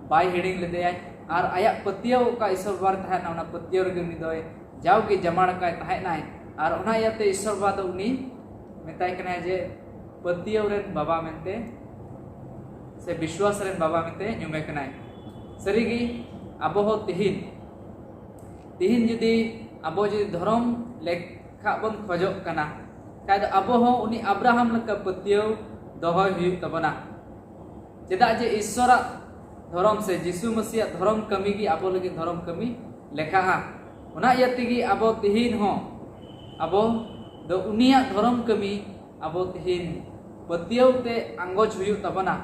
बाय हिडिंग लेदेय आर आया पतियो का ईश्वर बाबा तहना उना पतियो रे उनी दोय जावगे जमाड़ का तहनाय आर उना याते ईश्वर बाबा दो उनी मेताय कना जे पतियो रे बाबा मेनते से विश्वास रे बाबा मेनते ᱧᱩᱢᱮ कनाय सरीगी आबो हो तिहिन जुदी आबो जुदी धर्म लेखा बन खोजो कना काय दो आबो हो उनी अब्राहम लका पतियो दोहय हुई तबना चेदा जे ईश्वरा धर्म से जीसु मसीह धर्म कमी की आबो लगी धर्म कमी लेखा उना यतिगी आबो तिहिन हो आबो दो उनिया धर्म कमी abo tihin patiyaw te anggoj huyuk tabana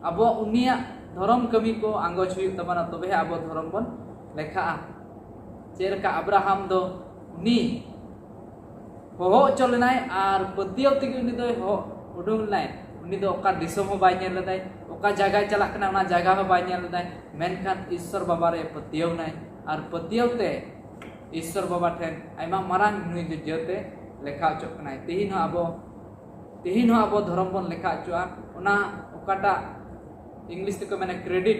abo uniak dhorom kami ko anggoj huyuk tabana tobe abo dhorom bon lekha'a jeleka Abraham do uni hoho cholenai ar patiyaw tege uni do ho udung lai uni do oka disom ho bai nyel ledai oka jaga chalak kana ona jaga ho bai nyel ledai menkan Isor baba re patiyaw nai ar patiyaw te Isor baba then aima marang nui jote lekha chok kanai tihin ho abo dhorom bon lekha choa ona okata English te ko mane credit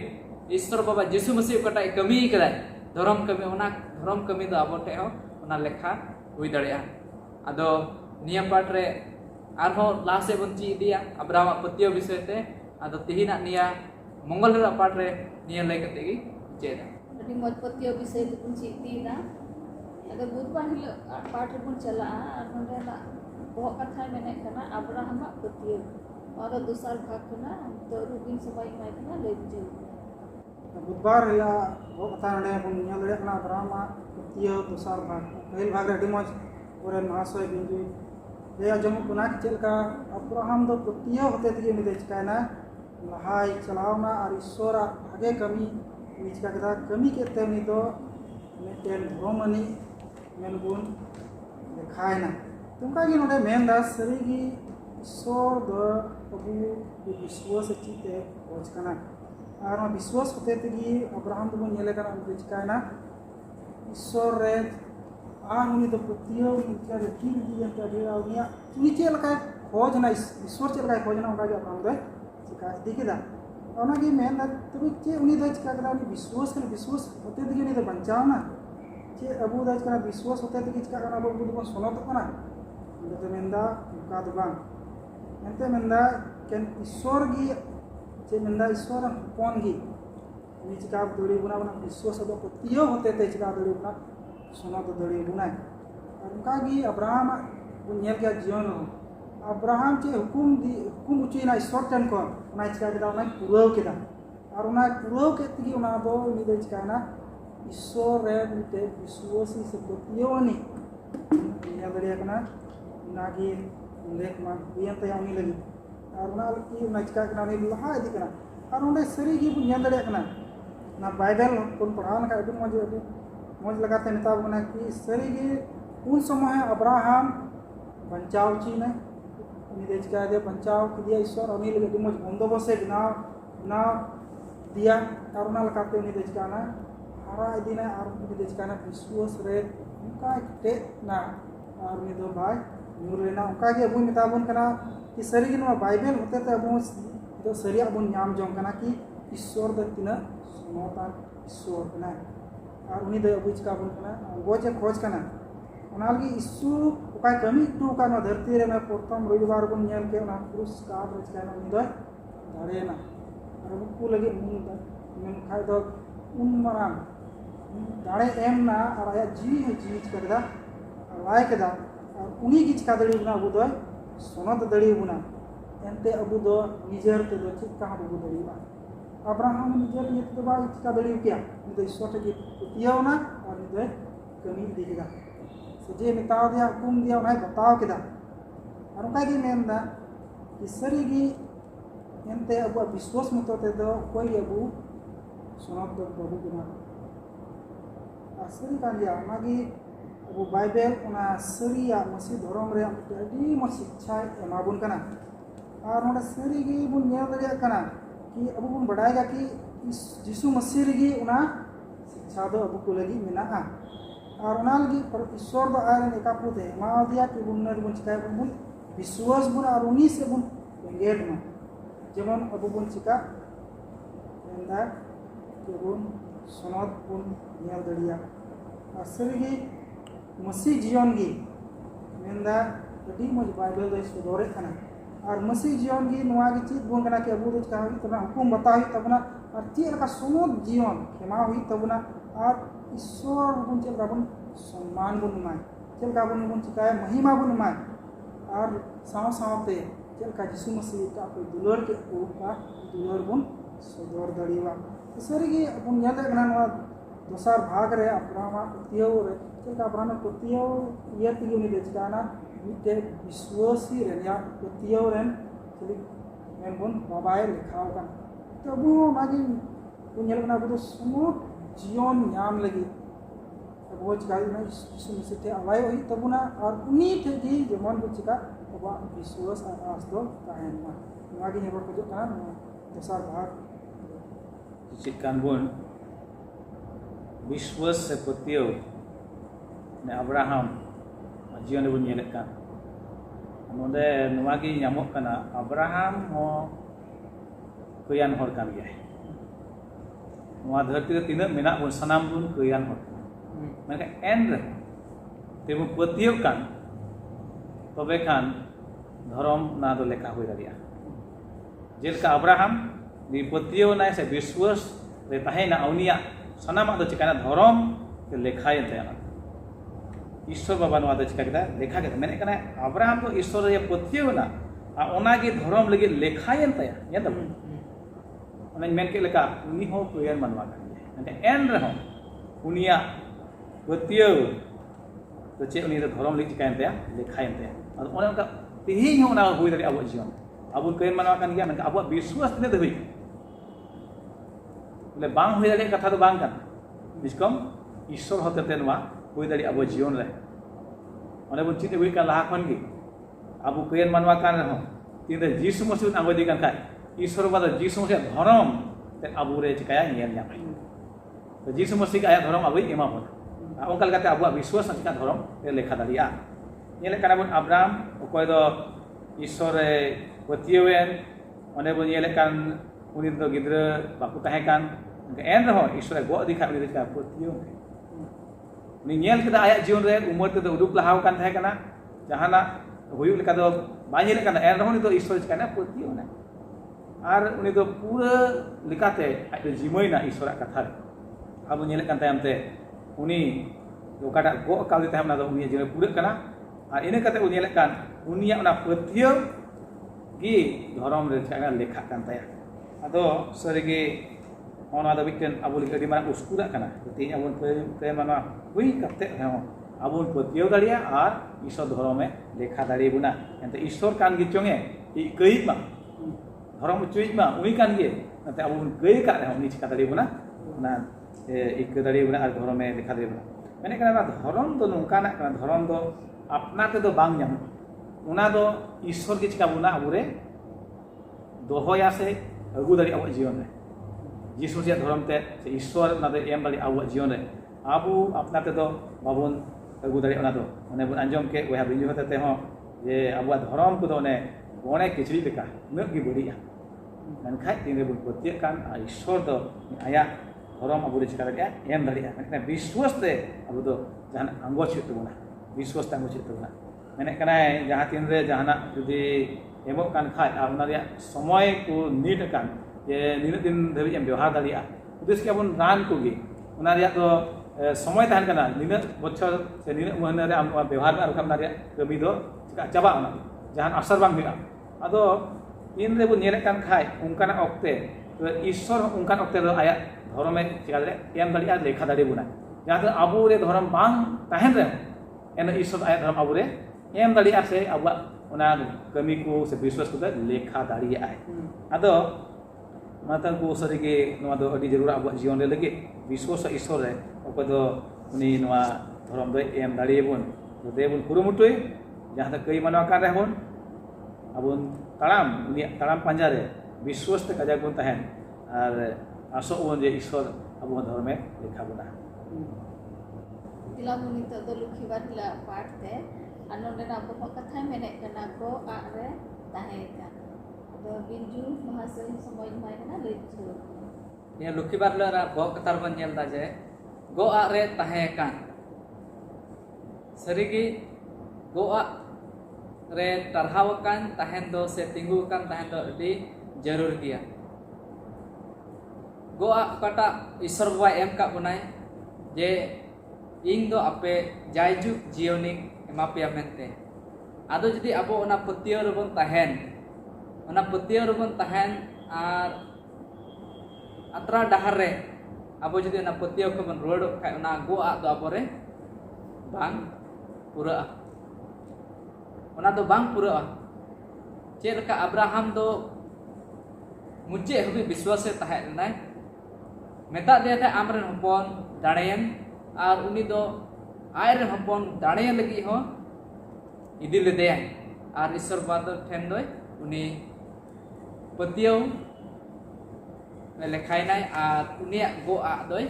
Isor baba Jesu Masih okata kami kadai dhorom kami ona dhorom kami do abo te ho ona lekha hui dareya ado niya part re arho lase bon chi dia Abraham patiyaw bisoy te ado tihina niya mongol ra part re niya lai kate gi cheda
adi moj patiyaw bisay te pun chi ti na ada budbar hilo part re pun chala ar nonde la Bohok'Katha mene kana Abrahamak patiyaw ado dusar bhag kana to rubin sabai mai kana lei bujau
बुधवार या वो कथा नडे पुन ᱧᱮᱞ ᱫᱟᱲᱮᱭᱟᱜ ᱠᱟᱱᱟ ᱟᱵᱨᱟᱦᱟᱢᱟᱜ ᱯᱟᱹᱛᱭᱟᱹᱣ ᱫᱚᱥᱟᱨ ᱵᱷᱟᱜᱽ ᱯᱟᱹᱦᱤᱞ ᱵᱷᱟᱜᱽ ᱨᱮ ᱟᱹᱰᱤ ᱢᱚᱡᱽ ᱯᱚᱨᱮ ᱢᱚᱦᱟᱥᱚᱭ ᱵᱤᱸᱡᱩ ᱞᱟᱹᱭ ᱟᱸᱡᱚᱢᱚᱜ ᱠᱟᱱᱟ ᱪᱮᱫ ᱞᱮᱠᱟ ᱟᱵᱨᱟᱦᱟᱢ ᱫᱚ ᱯᱟᱹᱛᱭᱟᱹᱣ ᱦᱚᱛᱮ ᱛᱮᱜᱮ ᱩᱱᱤ ᱫᱚᱭ ᱪᱤᱠᱟᱭᱱᱟ ᱞᱟᱦᱟᱭ ᱪᱟᱞᱟᱣᱱᱟ ᱟᱨ ᱤᱥᱚᱨᱟᱜ ᱵᱷᱟᱜᱮ ᱠᱟᱹᱢᱤ ᱩᱱᱤ ᱪᱤᱠᱟ ᱠᱮᱫᱟ ᱠᱟᱹᱢᱤ ᱠᱮᱫ ᱛᱮ ᱩᱱᱤ ᱫᱚ ᱢᱤᱫᱴᱮᱱ ᱫᱷᱚᱨᱚᱢᱟᱱᱤ ᱢᱮᱱᱵᱚᱱ ᱞᱮᱠᱷᱟᱭᱱᱟ ᱚᱱᱠᱟᱜᱮ ᱱᱚᱰᱮ ᱢᱮᱱᱫᱟ ᱥᱟᱹᱨᱤᱜᱮ ᱤᱥᱚᱨ ᱫᱚ ᱟᱵᱚ ᱵᱤᱥᱣᱟᱥ ᱪᱮᱫ ᱠᱷᱚᱡ ᱠᱟᱱᱟ और विश्वास होते तगी अब्राहम तो बन नेले kana उनके चिकायना ईश्वर रे आर उनी तो पतियो इनका रखी दी ಅಂತ ಹೇಳಿರಾ उनिया उनी चेल का खोज ना ईश्वर चेल का खोज ना उनका अब्राहम दे चिका दिकेदा ओना की मेन तबे चे उनी दे चिका करा उनी विश्वास होते तगी उनी तो बचाव ना चे अबू दे चिका विश्वास होते तगी चिका करा अबू तो सोनो तो कना तो मेंदा का तो बांग एंते मेंदा केन ईश्वर की चे मेंदा ईश्वर कौन गी उनी चिका दड़ी बुना बना विश्वास दो पतियो होते ते चिका दड़ी बुना सोना तो दड़ी बुना और उनका गी अब्राहम बुनियल के जियन अब्राहम चे हुकुम उचीना ईश्वर टन को उना चिका केदा उना पुराव केदा और उना पुराव के तगी उना दो उनी दे चिका ना ईश्वर रे मिते विश्वासी से पतियो नि दुनिया दड़िया कना उना गी लेख मा बियन ते उनी लगी और उना की उना चिका कना नि लहा इदी कना और उन्हें सरी की बुन ᱧᱮᱞ ᱫᱟᱲᱮᱭᱟᱜ ᱠᱟᱱᱟ ना बाइबल को पढ़ाने का मौज लगाते नेता बना कि सरी की उन समय अब्राहम बचाव ची ने उन्हें चिका दिया बचाव दिया ईश्वर उन्हीं लगे मौज बंदोबसे बनाव दिया और उना लगाते उन्हें चिका ना हारा इदी ना और उन्हें चिका ना विश्वास रे उनका टे ना और उन्हें दो भाई न्यूर लेना उनका के अबू नेता बन कना कि सरी की ना बाइबल होते थे अबू तो सरिया बन नाम जों कना कि ईश्वर द तिना सोनोता ईश्वर कना और उनी द अबू चिका बन कना गोजे खोज कना ओना लगी ईसु ओका कमी टू का न धरती रे ना प्रथम रविवार बन नेल के ना पुरस्कार रे चिका ना उनी द दारेना और उनको लगे मन खाय द उन मरान दाड़े एम ना और आया जी चिका दा लाय केदा और उनी की चिका दड़ी बना अबू द सोनत दड़ी बना एंते अबू दो निजर ते दो चिका अबू दड़ीबा अब्राहम निजर ये तो बा चिका दड़ी क्या निदे ईश्वर के पियावना और निदे कमी दिखेगा सो जे मिताव दिया हुकुम दिया उन्हें बताव केदा और उनका की मेनदा ईश्वरी की एंते अबू विश्वास मतो ते दो कोई अबू सुनत दो अबू गुना असरी का दिया मागी अबू बाइबल उना सरिया मसी धर्म रे अडी म शिक्षा एमाबुन कना और नोडे सरी गी बुन ᱧᱮᱞ दाड़िया कना कि अबू बुन बड़ायगा कि यीशु मसीह रे गी उना शिक्षा दो अबू को लगी मेना और उना लगी पर ईश्वर दो आरे एका पुते मा दिया कि बुन ने बुन चिकाय बुन विश्वास बुन और उनी से बुन एंगेज में जेमन अबू बुन चिका मेंदा कि बुन सनद बुन ᱧᱮल दाड़िया और सरी गी मसीह जियन गी मेंदा अडी मज बाइबल दो सुदोरे कना और मसीह जीवन की नुआ की चीज बोल कना कि अबू दो का हुई तबना हुकुम बता हुई तबना और चेल का सोमोद जीवन खिमा हुई तबना और ईश्वर बुन चेल का बुन सम्मान बुन माय चेल का बुन चिकाय महिमा बुन माय और साव सावते चेल का यीशु मसीह का कोई दुलर के का दुलर बुन सदोर दड़ीवा सरी की बुन ᱧᱮᱞ कना नुआ दोसर भाग रे अब्राहम पतियो रे चलका अब्राहम पतियो ये तिगी उनी देचकाना मिटे विश्वासी रेनिया पतियो रेन चली मेनबुन बाबाए लेखाव kan तबु मागी पुnyal kana बुदो समूट jion nyam lagi अबो चिकाई ना सुनिश्चित अलाय होई तबुना और उनी थे जी jemon bu चिका अबा विश्वास आस दो tahen मा मागी हेबर को जो kana दोसर भाग
चिकान बुन विश्वास से पतियो ने अब्राहम jion बुन nyelekan नोंदे नवागी nyamok kana अब्राहम हो kuyan hor kan gaya नवा धरती रे तिना मेना बुन सनाम बुन kuyan hor maka end temu पतियो kan तबे खान धर्म ना दो लेखा हुई दाड़िया जेलका अब्राहम नि पतियो ना से विश्वास रे ताहेना uniak सनाम दो चिकाना धर्म के लेखायन तयाना ईश्वर बाबा नवा दो चिका केदा लेखा केदा मेने कना अब्राहम तो ईश्वर रे पतियो ना आ ओनागे धर्म लगे लेखायन तया या तब ओनाई मेन के लेका उनी हो कुयन मनवा kan nanti end रहो uniak पतियो तो चे उनी धर्म लगे चिकायन तया लेखायन तया और ओने उनका तिहिं हो ना हुई दाड़ी अबो जीवन अबो कुयन मनवा kan गया मेनका अबो विश्वास तिने दे बोले बांग हुई दाड़ी कथा तो बांग kan बिस्कम ईश्वर होते ते नवा हुई दाड़ी अबो जीवन रे ओने बुन चित हुई का लाहा खन गी अबो कुयन मनवा kan रहो तीन जीसु मसीह आगो दी kan खाय ईश्वर बाद जीसु मसीह धर्म ते अबो रे चिकाया नियम न्याम तो जीसु मसीह का आया धर्म अबो एमा बोन ओंका लगाते अबो विश्वास चिका धर्म ते लेखा दाड़िया नेले काना बुन अब्राहम ओकय दो ईश्वर रे पतियोवेन ओने बुन नेले kan उनी दो गिद्रा बाकु ताहे kan एन रहो ईश्वर गो दिखा उनी चिका पतियो उनी नेल केदा आया जीवन रे उमर ते उडुक लहाव kan ताहे kana जहाना हुयु लेका दो बानी लेका एन रहो नि दो ईश्वर चिकाना पतियो ना आर उनी दो पूरा लेकाते आइ जिमयना ईश्वर कथा अब नेले kan तायम ते उनी ओकाटा गो कावि तायम ना दो उनी जीवन पूरा kana आर इने कते उनी नेले kan उनिया ना पतियो गी धर्म रे चिकाना लेखा kan ताया अदो सरिगे ओना दो बिकन अबो लगे अडी मारा उसकुरा kana तेज अबो पे माना हुई कते हो अबो पतियो दाड़िया आर ईश्वर धर्म में लेखा दाड़ी बुना एंते ईश्वर kan गी चोंगे ई कई मा धर्म चुई मा उनी kan गे नते अबो कई का रहे उनी चिका दाड़ी बुना ना एक दाड़ी बुना आर धर्म में लेखा दाड़ी बुना मैंने कना धर्म दो नोंका ना कना धर्म दो अपना ते दो बांग न्याम उना दो ईश्वर के चिका बुना अबो रे दोहोया से अगु दाड़ी अबो जीवन रे जीसु से धर्म ते ईश्वर ना दे एम दाड़ी अबो जीवन रे आबो अपना ते दो बाबुन अगु दाड़ी ओना दो ओने बुन अंजम के ओहा बिंजु होते ते हो जे अबो धर्म को दो ओने ओने किचड़ी लेका न गी बड़िया मनखाय तीन रे बुन पतिय kan ईश्वर दो आया धर्म अबो रे चिका दाड़ी एम दाड़ी मैंने विश्वास ते अबो दो जहान अंगो छित बुना विश्वास ते अंगो छित बुना मैंने कना जहां तीन रे जहाना जुदी एमो kan खाय आपना रे समय को नीट kan जे निन दिन धबी एम व्यवहार दाड़िया उद्देश के अपन रान को गे उना रे तो समय ताहन kana निन बछर से निन महीना रे आम व्यवहार में रखम रे कमी दो चाबा ओना जहान असर बांग हुआ अदो इन रे बो नेले kan खाय उनकाना ऑक्ते तो ईश्वर उनकान ऑक्ते दो आया धर्म में चिका रे एम दाड़िया लेखा दाड़ी बुना जहां अबो रे धर्म बांग ताहन रे एन ईश्वर आया धर्म अबो रे एम दाड़िया से अबा ओना कमी को से विश्वास को लेखा दाड़िया आय अदो मातन को सरिगे नवा दो अडी जरूर अब जीवन रे लगे विश्वास ईश्वर रे ओको दो उनी नवा धर्म दो एम दाड़िए बुन दे बुन कुरुमुटुय जहां तक कई मनवा का रहबुन अबुन ताड़ाम उनी ताड़ाम पंजा रे विश्वास ते कजा बुन ताहेन आर आसो बुन जे ईश्वर अबु धर्म में लेखा बुना
तिला मुनि तो दो लुखी बाटला पाठ ते अनोंडे ना बोहकथा मेने कना को आरे ताहे का दो बिंजु महासय समय माय कना लेछु
ये लुखी बाटला रा बोहकथा बन नेल दा जे गो आरे ताहे kan सरिगी गो रे तरहाव kan tahen do से तिंगु kan tahen do अडी जरूर गया गो कटा ईश्वर बाबा एम का बनाए जे इन दो आपे जायजु जियोनिक एमापिया मेनते आदो जदि अबो ओना पतियो रबन ताहेन आर अत्रा डहार रे अबो जदि ओना पतियो को बन रोड खाय ओना गो आ दो अबो रे bang pura. Ona do bang pura. Cek leka Abraham do mucik habi biswase tahen nai. Meta dia teh amren hopon dareyan ar uni do air hopon dareyan lagi ho idil ledeyan. Ar Isor bado ten doi uni petiau lekhayena ar uniak goa doi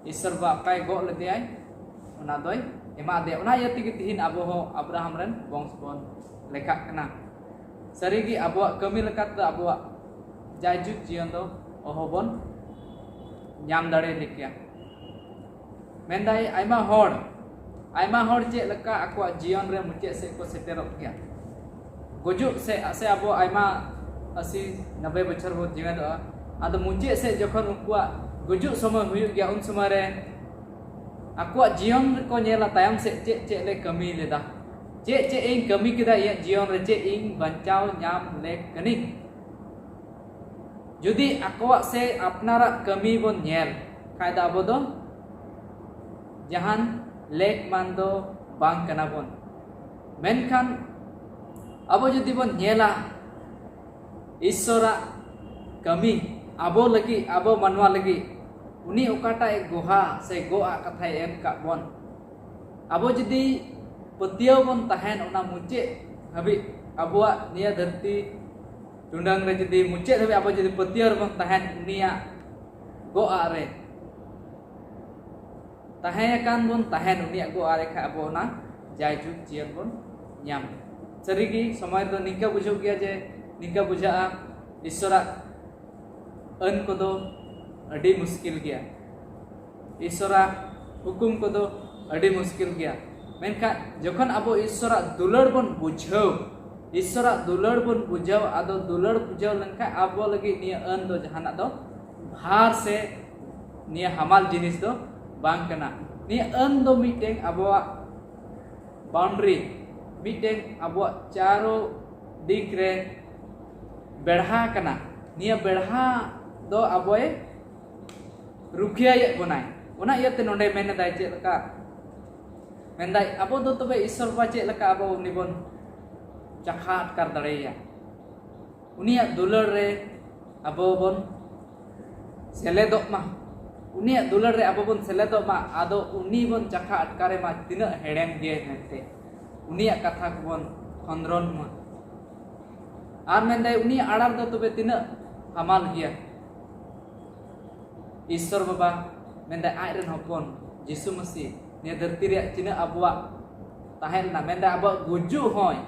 Isor ba kai go ledeyan ona doi ema de ona ya tigi tihin abo ho Abraham ren bongspon lekha kena. Sarigi aboak kami lekat aboak jajut jion do ohobon nyam dare lekya. Mendai aima hor cek leka akuak jion re mucik se ko seterok kya. Gojuk se abo aima asi 90 bachar bo jiwan do ado mucik se jokhon ukuak gojuk somoy huyuk gya un somare akuak jion ko nyela tayam se cek le kami leda. Cek ing kami keda ya jion re cek ing bancau nyam lek kening. Judi akuak se apnarak kami bon nyel kaida abo do jahan lek mando bang kana bon. Menkan abo judi bon nyela Isora kami abo lagi abo manwa lagi uni ukata ek goha se goa kathai em ka bon. Abo judi petiau bon tahen ona mucik habi aboak nia dharti tundang re jadi mucik habi abo jadi petiau bon tahen nia goa re tahen kan bon tahen nia goa re kha abo na jaijuk jion bon nyam. Serigi somay do nika bujau gya je nika bujaa Isora an kodo adi muskil gya. Isora hukum kodo adi muskil gya. Menka jokhan abo Isora dular bon bujau ado dular bujau lengka abo lagi nia an do jahanak do bhar se nia hamal jinis do bang kana. Nia an do miteng aboak boundary miteng aboak charo dik re berha kana. Nia berha do aboy rukia ya bonai. Ona iate nonde mena dai cek leka. Mendai abo do tobe Isor ba cek leka abo uni bon cakhat kar dareya. Uniak dular re abo bon seledok ma. Uniak dular re abo bon seledok ma ado uni bon cakhat kare ma tina hedem dia nete. Uniak katha bon khondron ma. Ar mendai uni arar do tobe tina hamal gya. Isor baba mendai airen hopon Jisu Masih nia dharti re cina aboak tahen na mendai aboak guju hoy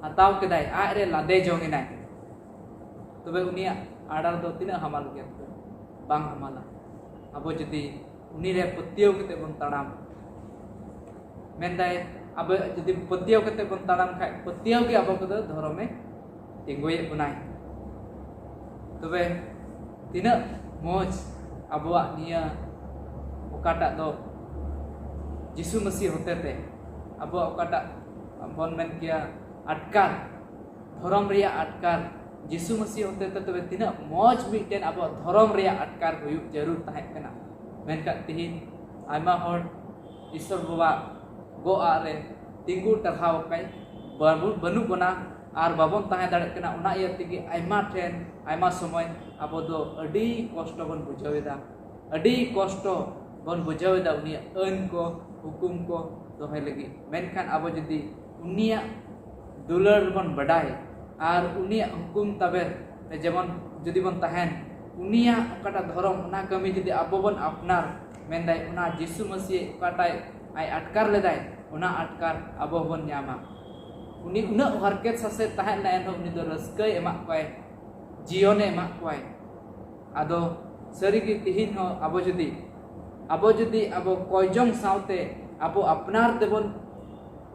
atau kedai aire badaejon inai. Tobe unia arar do tina hamal gya bang hamala. Abo jadi uni re petiau kete bon taram. Mendai abo jadi petiau kete bon taram khai petiau ge abo kodo dhorome tinggoy bunai. Tobe tina moj aboak nia ukata do Jisu Masih hotete aboak ukata bon men kia atkar dhorom ria atkar Jisu Masih hotete tobe tina moj miten aboak dhorom ria atkar huyuk jarur tahen kana. Menka tihin aima hor Isor baba goa re tinggu terhau kai banu bona ar babon tahen dare kana ona ia tigi aima ten aima somoy abo do adi kosto bon bujaweda adi kosto bon bujaweda unia an ko hukum ko dohai lagi. Menkan abo jadi unia dular bon badai ar unia hukum taber jemon jadi bon tahen unia kata dhorom ona kami jadi abo bon apnar mendai ona Jisu Masih katai ai atkar ledai ona atkar abo bon nyama. Uni una harket sase tahen na enho uni do raskai emak koy jion emak koy ado sarigi tihin ho abo judi abo koyjong saute abo apnar tebon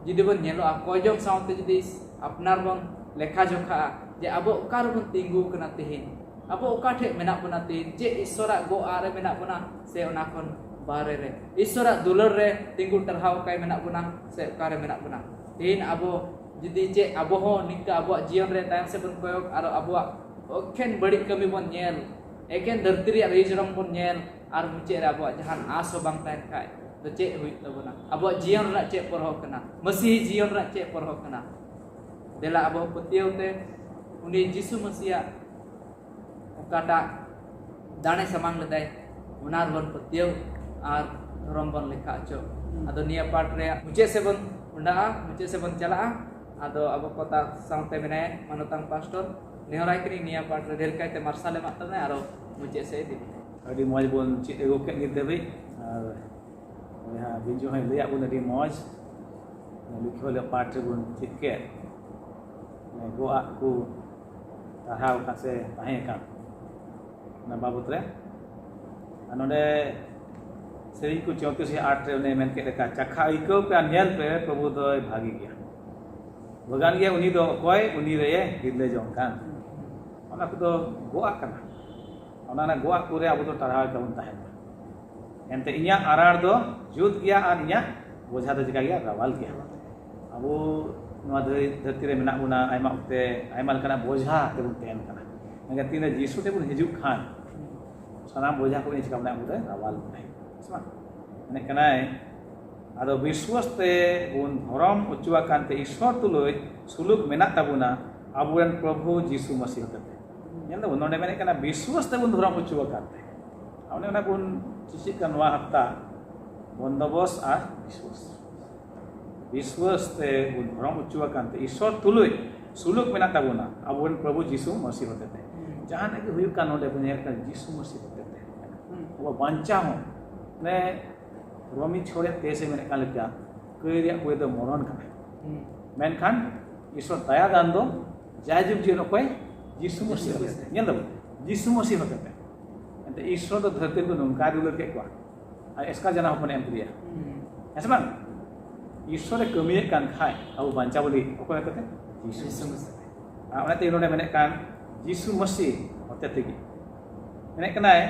jidi bon nyelo koyjong saute jidi apnar bon lekha jokha je abo okar bon tinggu kena tihin abo okathe menak bona tihin je Isora go are menak bona se ona kon bare re Isora dular re tinggu terhau kai menak bona se okare menak bona tihin abo jadi cek abo ho nika aboak jion re tayang se bon koyok aro aboak oken badi kami bon nyel eken dharti re rijrong bon nyel ar mucik re aboak jahan aso bang tahen kai do cek hui tabona aboak jion rak cek porhok kana masih jion rak cek porhok kana dela aboak petiau te undi Jisu Mesia kata dane samang ledai unar bon petiau ar dhorom bon lekha acho ado nia part re muche sebon unda muche sebon chala ado abo kota sangte mene manutang pastor nehorai kini nia part re del kai te marsale matane aro muche se di
adi moj bon cik ego ket nit debi ya binjo hai leyak bon adi moj lukho le part re bon cik ket go aku tahau kase tahen kan na babut re anode seri ku 34 re une men ke leka chakha iko pe nyel pe prabhu do bhagi gya bagan gya uni do koi uni re gidle jong kan ona ku do goa kana ona na goa ku re abu do tarha kabun tahen ente inya arar do jut gya ar inya bojha do jika gya rawal gya abu noa dharti re menak buna aima ukte aima lekana bojha tebun tahen kana mega tina Jisu tebun hijuk khan sanam bojha ko ni chika menak bude rawal nai sama ene kanai ado biswas te bun dhorom uchuakan te Isor tuluc suluk menak tabuna aburen Prabhu Jisu Masih te nyanda bun nonde menek kana biswas te bun dhorom uchuakan te awne ona bun cicikkan wa hafta Bondobos ar biswas te bun dhorom uchuakan te Isor tuluc suluk menak tabuna aburen Prabhu Jisu Masih te jahan ege huyuk kan nonde punya kan Jisu Masih te वो बांचा हो ने रोमी छोड़े तेसे मेरे काल क्या कोई रिया कोई तो मरण का मैन खान ईश्वर दया दान दो जायजुग जीवन कोई Jisu Masih होते हैं दब Jisu Masih होते हैं अंत ईश्वर तो धरती को नंकार उलर के क्या इसका जना अपन एम प्रिया ऐसा बन ईश्वर एक कमी एक कान खाए अब बांचा बोली ओको कहते हैं Jisu Masih आपने तो इन्होंने मैंने कान Jisu Masih होते थे कि मैंने कहना है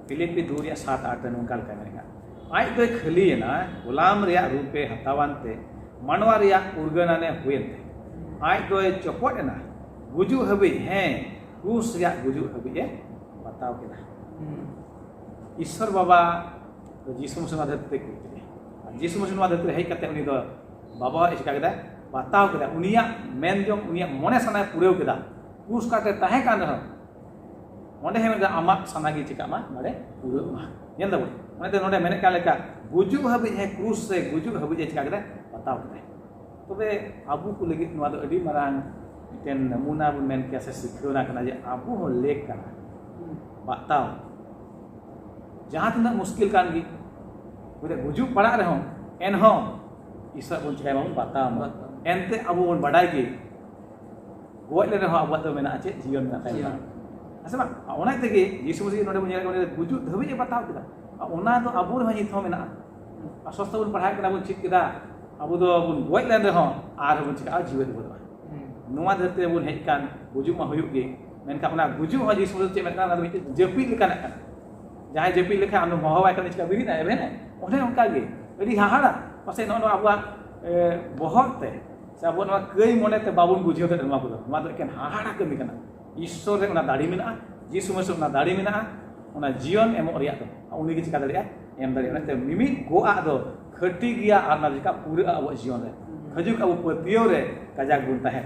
Filipi 2 ya 7-8 nungkal ka mereka ai do khali na gulam riya rupe hatawante manwa riya urganane huente ai do chopot na guju habi he rus riya guju habi e bataw kena Isor baba Jisu Masih adate ku Jisu Masih adate hei kate uni do baba iska keda bataw keda uniak men jong uniak mone sana pureu keda rus kate tahe kan ha onde hemen amak sanagi cika mah mare urut mah nyanda boy onde nonde menek kaleka gujuk habi he krus se gujuk habi je cika keda bataw keda tobe abu ku legit noa do adi marang miten namuna bun men kiasa sikhona kana je abu ho lek kana bataw jahan tindak muskil kan gi ude gujuk pada reho enho Isor bun cika mah bataw ente abu bun badai gi goi le reho abu to mena ache jion na tai asma ona tege Jisu Masih nonde punya nonde gujuk dhabi je bataw kita ona do abu re hanyit ho mena aswasta bun padhai kana bun chik kita abu do bun goi len re ho ar bun chik a jiwet bun noa dharte bun hekkan gujuk ma huyuk ge menka ona gujuk ho Jisu Masih chek mena do jepit lekana kan jahay jepit lekha anu mohawai kan chika biri na ebe na one onka ge adi hahara pase no abuak bohor te sa abu no kai mone te babun gujuk te ma budo ma do ken hahara kami kana Isor re ona dari mena Jisu Masih ona dari mena ona jion emok riak to uni ge cika dari em dari te mimi goa do khati gia ar na jika pura abu jion re khajuk abu petiau re kajak bun tahen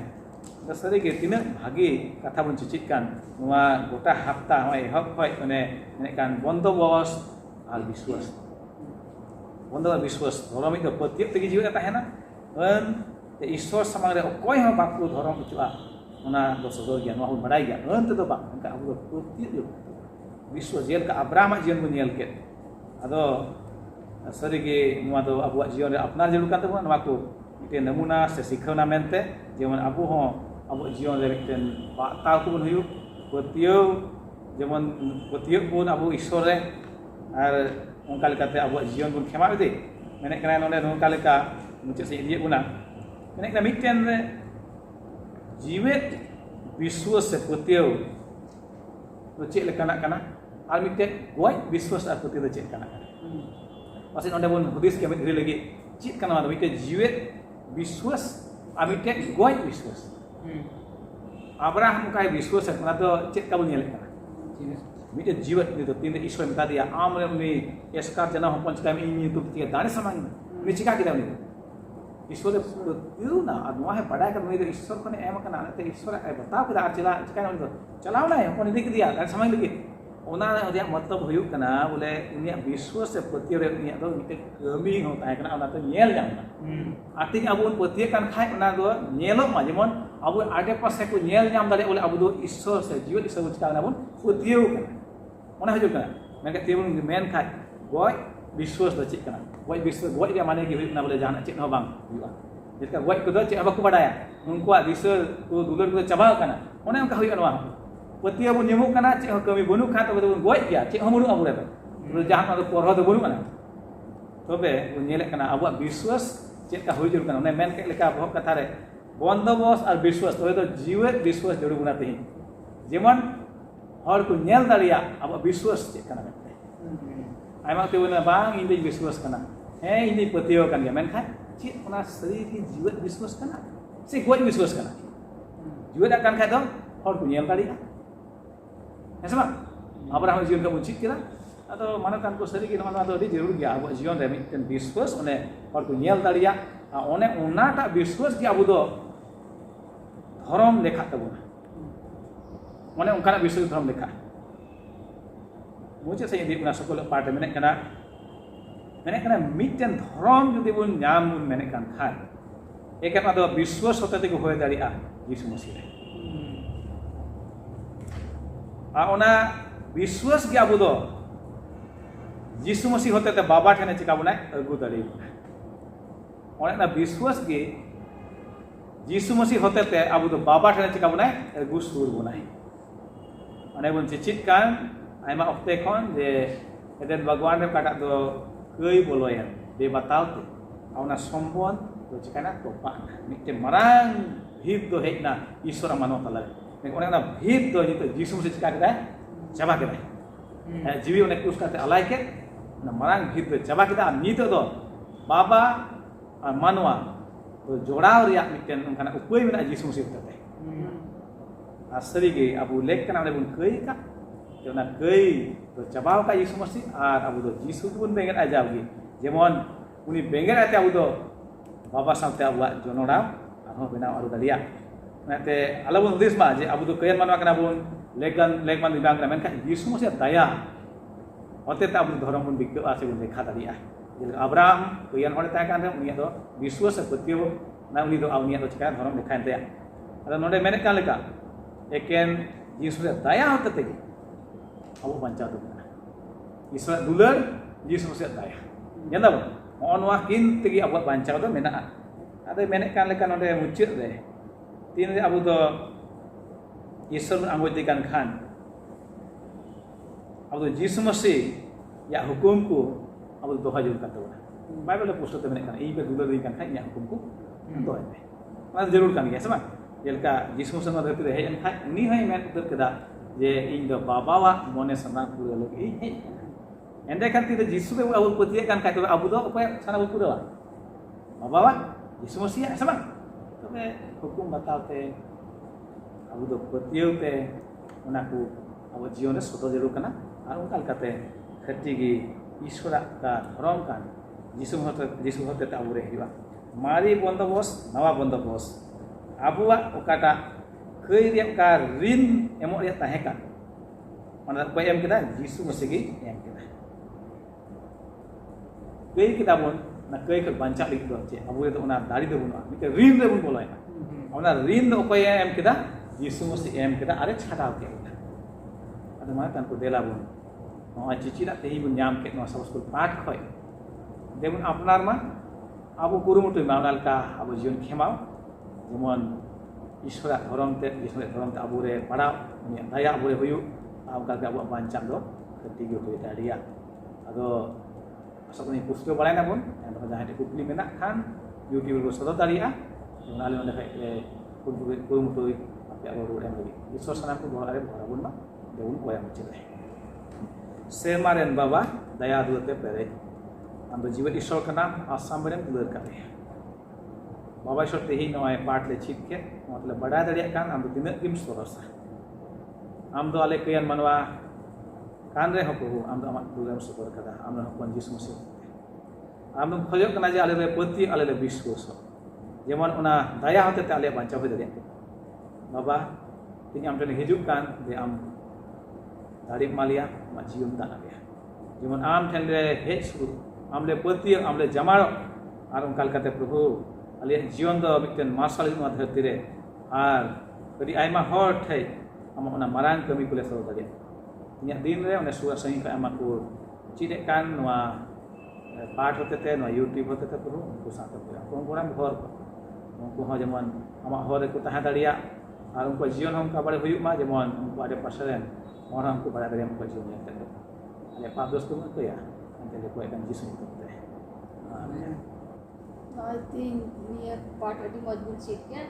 dasari ge tinak bhagi katha bun cicikkan noa gota hafta hoi ehok hoi one menekan Bondobos ar biswas Bondobos biswas dhorome do petiau tegi jiwa tahena en te Isor samang re okoi ho baku dhorom ucua ona do sodor gian wahun badai ga ente do bak ka abu do tiyo biswas jel ka Abrahamak jion bun nyel ket ado sari ge noa do abuak jion re apnar jelukan tu noa ku ite namuna se sikhona mente jemon abu ho abu jion re miten bataw ku bun huyu petiau jemon petiau bun abu Isor re ar ongkal kate abu jion bun khemao de menek kana nonde ongkal ka muncul se dia guna menek na miten re jiwet biswas se petiau do cek lekana kana al miten goi biswas ar petiau do cek kana kana pasti nonde bun hudis ke diri lagi cek kana do miten jiwet biswas ar miten goi biswas Abraham kai biswas kana do cek ka bun nyelek kana ᱢᱤᱫᱴᱮᱱ ᱡᱤᱣᱮᱫ ᱩᱱᱤ ᱫᱚ ᱛᱤᱱᱨᱮ ᱤᱥᱚᱨᱮ ᱢᱮᱛᱟ ᱫᱮᱭᱟ ᱟᱢ ᱨᱮ ᱩᱱᱤ ᱮᱥᱠᱟᱨ ᱡᱟᱱᱟᱢ ᱦᱚᱯᱚᱱ ᱪᱤᱠᱟᱹᱭ ᱢᱮ ᱤᱧ ᱧᱩᱛᱩᱢ ᱛᱮ ᱫᱟᱲᱮ ᱥᱟᱢᱟᱝ ᱢᱮ ᱩᱱᱤ ᱪᱤᱠᱟ ᱠᱮᱫᱟ ᱩᱱᱤ ईश्वर ना और नवा बड़ा कर उन्हें ईश्वर को एम करना ईश्वर बताव कदा चला चिका चलावना है अपन इदी दिया दार समय लगे ओना मतलब हुयुक कना बोले उनिया विश्वास से पतियो रे उनिया दो मिटे कमी हो ताय कना ओना तो नेल जामना आती अबुन पतिय कान खाय ओना दो नेलो मा जेमन अबु आडे पासे को नेल जाम दाले बोले अबु दो ईश्वर से जीवन ईश्वर चिका ना बन पतियो कना ओना हुजुक कना मेके तेबुन मेन खाय गय विश्वास द चिक कना गय विश्वास गय रे माने के हुयुक ना बोले जाना चिक हो बांग हुयुआ जेका गय को दो चिक बाको बाडाया उनकुआ विश्वास को दुलर को चाबा कना ओने उनका हुयुआ नवा पतिया बन नेमु कना चिक कमी बनु खा तो गय गया चिक हो बनु अबुरे तो जहां तो परह दो बनु कना तबे नेले कना अब विश्वास चिक का हुजुर कना ओने मेन के लेका भोग कथा रे बंदोबस और विश्वास तो जीवन विश्वास जरूर गुना तेही जेमन हर को नेल दाड़िया अब विश्वास चिक कना आयमा तेवना बांग इन विश्वास कना हे इन पतियो कन गया मेनखा ची ओना शरीर की जीवन विश्वास कना से गoj विश्वास कना जीवन अकान खाय दो हर को नेल दाड़िया है सब अब्राहम जीवन का उचित केला अतो माने कान को शरीर की नवा तो जरूर गया अब जीवन रे मिटन विश्वास ओने हर को नेल दाड़िया ओने ओनाटा विश्वास की अब दो धर्म लेखा तबना ओने उनका विश्वास धर्म लेखा मुझे से यदि सकल पार्ट मेने कना मिटन धर्म जुदी बुन नाम बुन मेने कान खाय एकेना दो विश्वास होते ते को होय दाड़िया यीशु मसीह रे आ ओना विश्वास के अबु दो यीशु मसीह होते ते बाबा ठने चिका बनाय अगु दाड़ी ओना विश्वास के यीशु मसीह होते ते अबु दो बाबा ठने चिका बनाय अगु सुर बनाय ओने बुन चिचित कान आयमा ऑक्टे खन जे एदेन भगवान रे काटा दो कई बोलोयन बे बताव ते आउना सम्बोन तो चिकाना तोपा मिटे मरांग भीत दो हेना ईश्वर मानो तला ने ओना भीत दो जितो यीशु से चिका केदा चाबा केदा जीवी ओने क्रूस काते अलाय के ना मरांग भीत दो चाबा केदा नीतो दो बाबा और मानवा तो जोड़ाव रिया मिटेन उनकाना उपाय मेना यीशु से तते आसरी के अबु लेख कना ने बुन कई का जोना कई तो चाबाव का यीशु मसीह और अबु दो यीशु बुन बेंगेर आजावगी जेमन उनी बेंगेर आते अबु दो बाबा साथे अबुआ जोनोड़ा आरो बेना आरो दालिया नाते अलबुन उदिस मा जे अबु दो कयन मानवा कना बुन लेगमान दिबांग ना मेनखा यीशु मसीह दया होते ता अबु धर्म बुन बिक आसे बुन देखा दालिया जे अब्राहम कयन होले ता कान रे उनी दो विश्वास पतियो ना उनी दो आउनी दो चिका धर्म देखान ते अदा नोडे मेने का लेका एकेन यीशु रे दया होते ते अब बंचा दो ईश्वर दुलर यीशु मसीह दया जानदा बो ओनवा किन तेगी अब बंचा दो मेना आदे मेने कान लेका नोडे मुचित रे तीन रे अबु दो ईश्वर आंगो दे कान खान अब दो यीशु मसीह या हुकुम को अब दो हजूर का तो बाइबल पुस्तक ते मेने कान ई पे दुलर दे कान खान या हुकुम को दो है ना जरूर कान गया समा जेलका यीशु मसीह धरती रे हेन खान उनी है मेन उतर केदा जे इन दो बाबावा मोने सना पुरे लगे हे एंडे खान ती यीशु बे अबु पतिय कान खाय तो अबु दो उपाय सना पुरेवा बाबावा यीशु मसीह समा तबे हुकुम बताते अबु दो पतियते ओना को अब जीवन रे सोतो जरूर कना और उनका लकाते खटी की ईश्वर का धर्म कान यीशु होते अबु रे हिवा मारी बंदोबस नवा बंदोबस अबुआ ओकाटा कई रे का ऋण एमो रे ताहे का माने कोई एम केदा यीशु मसीह की एम केदा कई केदा बोन ना कई के बंचा लिख दो चे अबु रे तो ओना दाड़ी दो बुना मिते ऋण रे बुन बोलायना ओना ऋण दो कोई एम केदा यीशु मसीह एम केदा अरे छाड़ाव के अदे मा तन को देला बुन नो चिचिना तेही बुन नाम के नो सब स्कूल पाठ खय देबुन अपनार मा अबु कुरुमुटु मागाल का अबु जीवन खेमाव जेमन ईश्वर धर्म ते ईश्वर धर्म ते अबु रे पढ़ाव उनी दया अबु रे हुयु आबका के अबु बांचा दो कति गयो होय दाड़िया अदो असकनी पुस्तक बड़ायना बुन एंड जहां कुकली मेना खान यूट्यूब को सदो दाड़िया नाले ओने खाय कुरुमुटु आपे अबु रोड एम लगी ईश्वर सनाम को भरारे भराबुन मा देउन कोया मुचले सेमारेन बाबा दया दुते पेरे आंदो जीवन ईश्वर का नाम आसाम में दुलर करे बाबा ईश्वर ते ही नवाय पाठ ले छिप के मतलब बड़ा दड़िया कान आंदो दिन किम सोरसा आम दो आले कयन मनवा kan re Prohu am do amat program syukur kada am hopon Yesus Masih am do khojok kana je ale le pati ale le biswasok jemon ona daya hote te ale bancau hote dareak baba tini am tene hijuk kan de am dareak malia ma jion tak nabe jemon am ten le hej suru am le pati am le jamaro ar onkal kate Prohu ale jion do miten marsal no dharti re ar adi aima hor thai am ona marang kami kule soro dareak inyak din re ona suara saing ka amaku cidek kan noa part hote te noa YouTube hote te Prohu unku sate pura kurang bhor unku ho jemon amak hor ku tahan dareak ar unku jion hom ka bare huyuk ma jemon unku ada pasaren orang ku bare dareak unku jion ya te ale Path-12 tu ko ya ante le ko ekan Yesus tu te
I think ni part adi mojbun sikit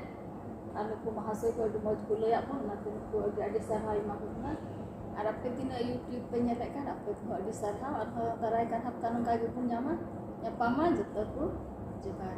anu ku mahasiswa ko adi mojbun layak pun nanti ku ada sahai makna Arab ketina YouTube penyelekan apa tu ada sarha atau taraikan hak kanun kagi pun nyaman ya paman jatuh ku juga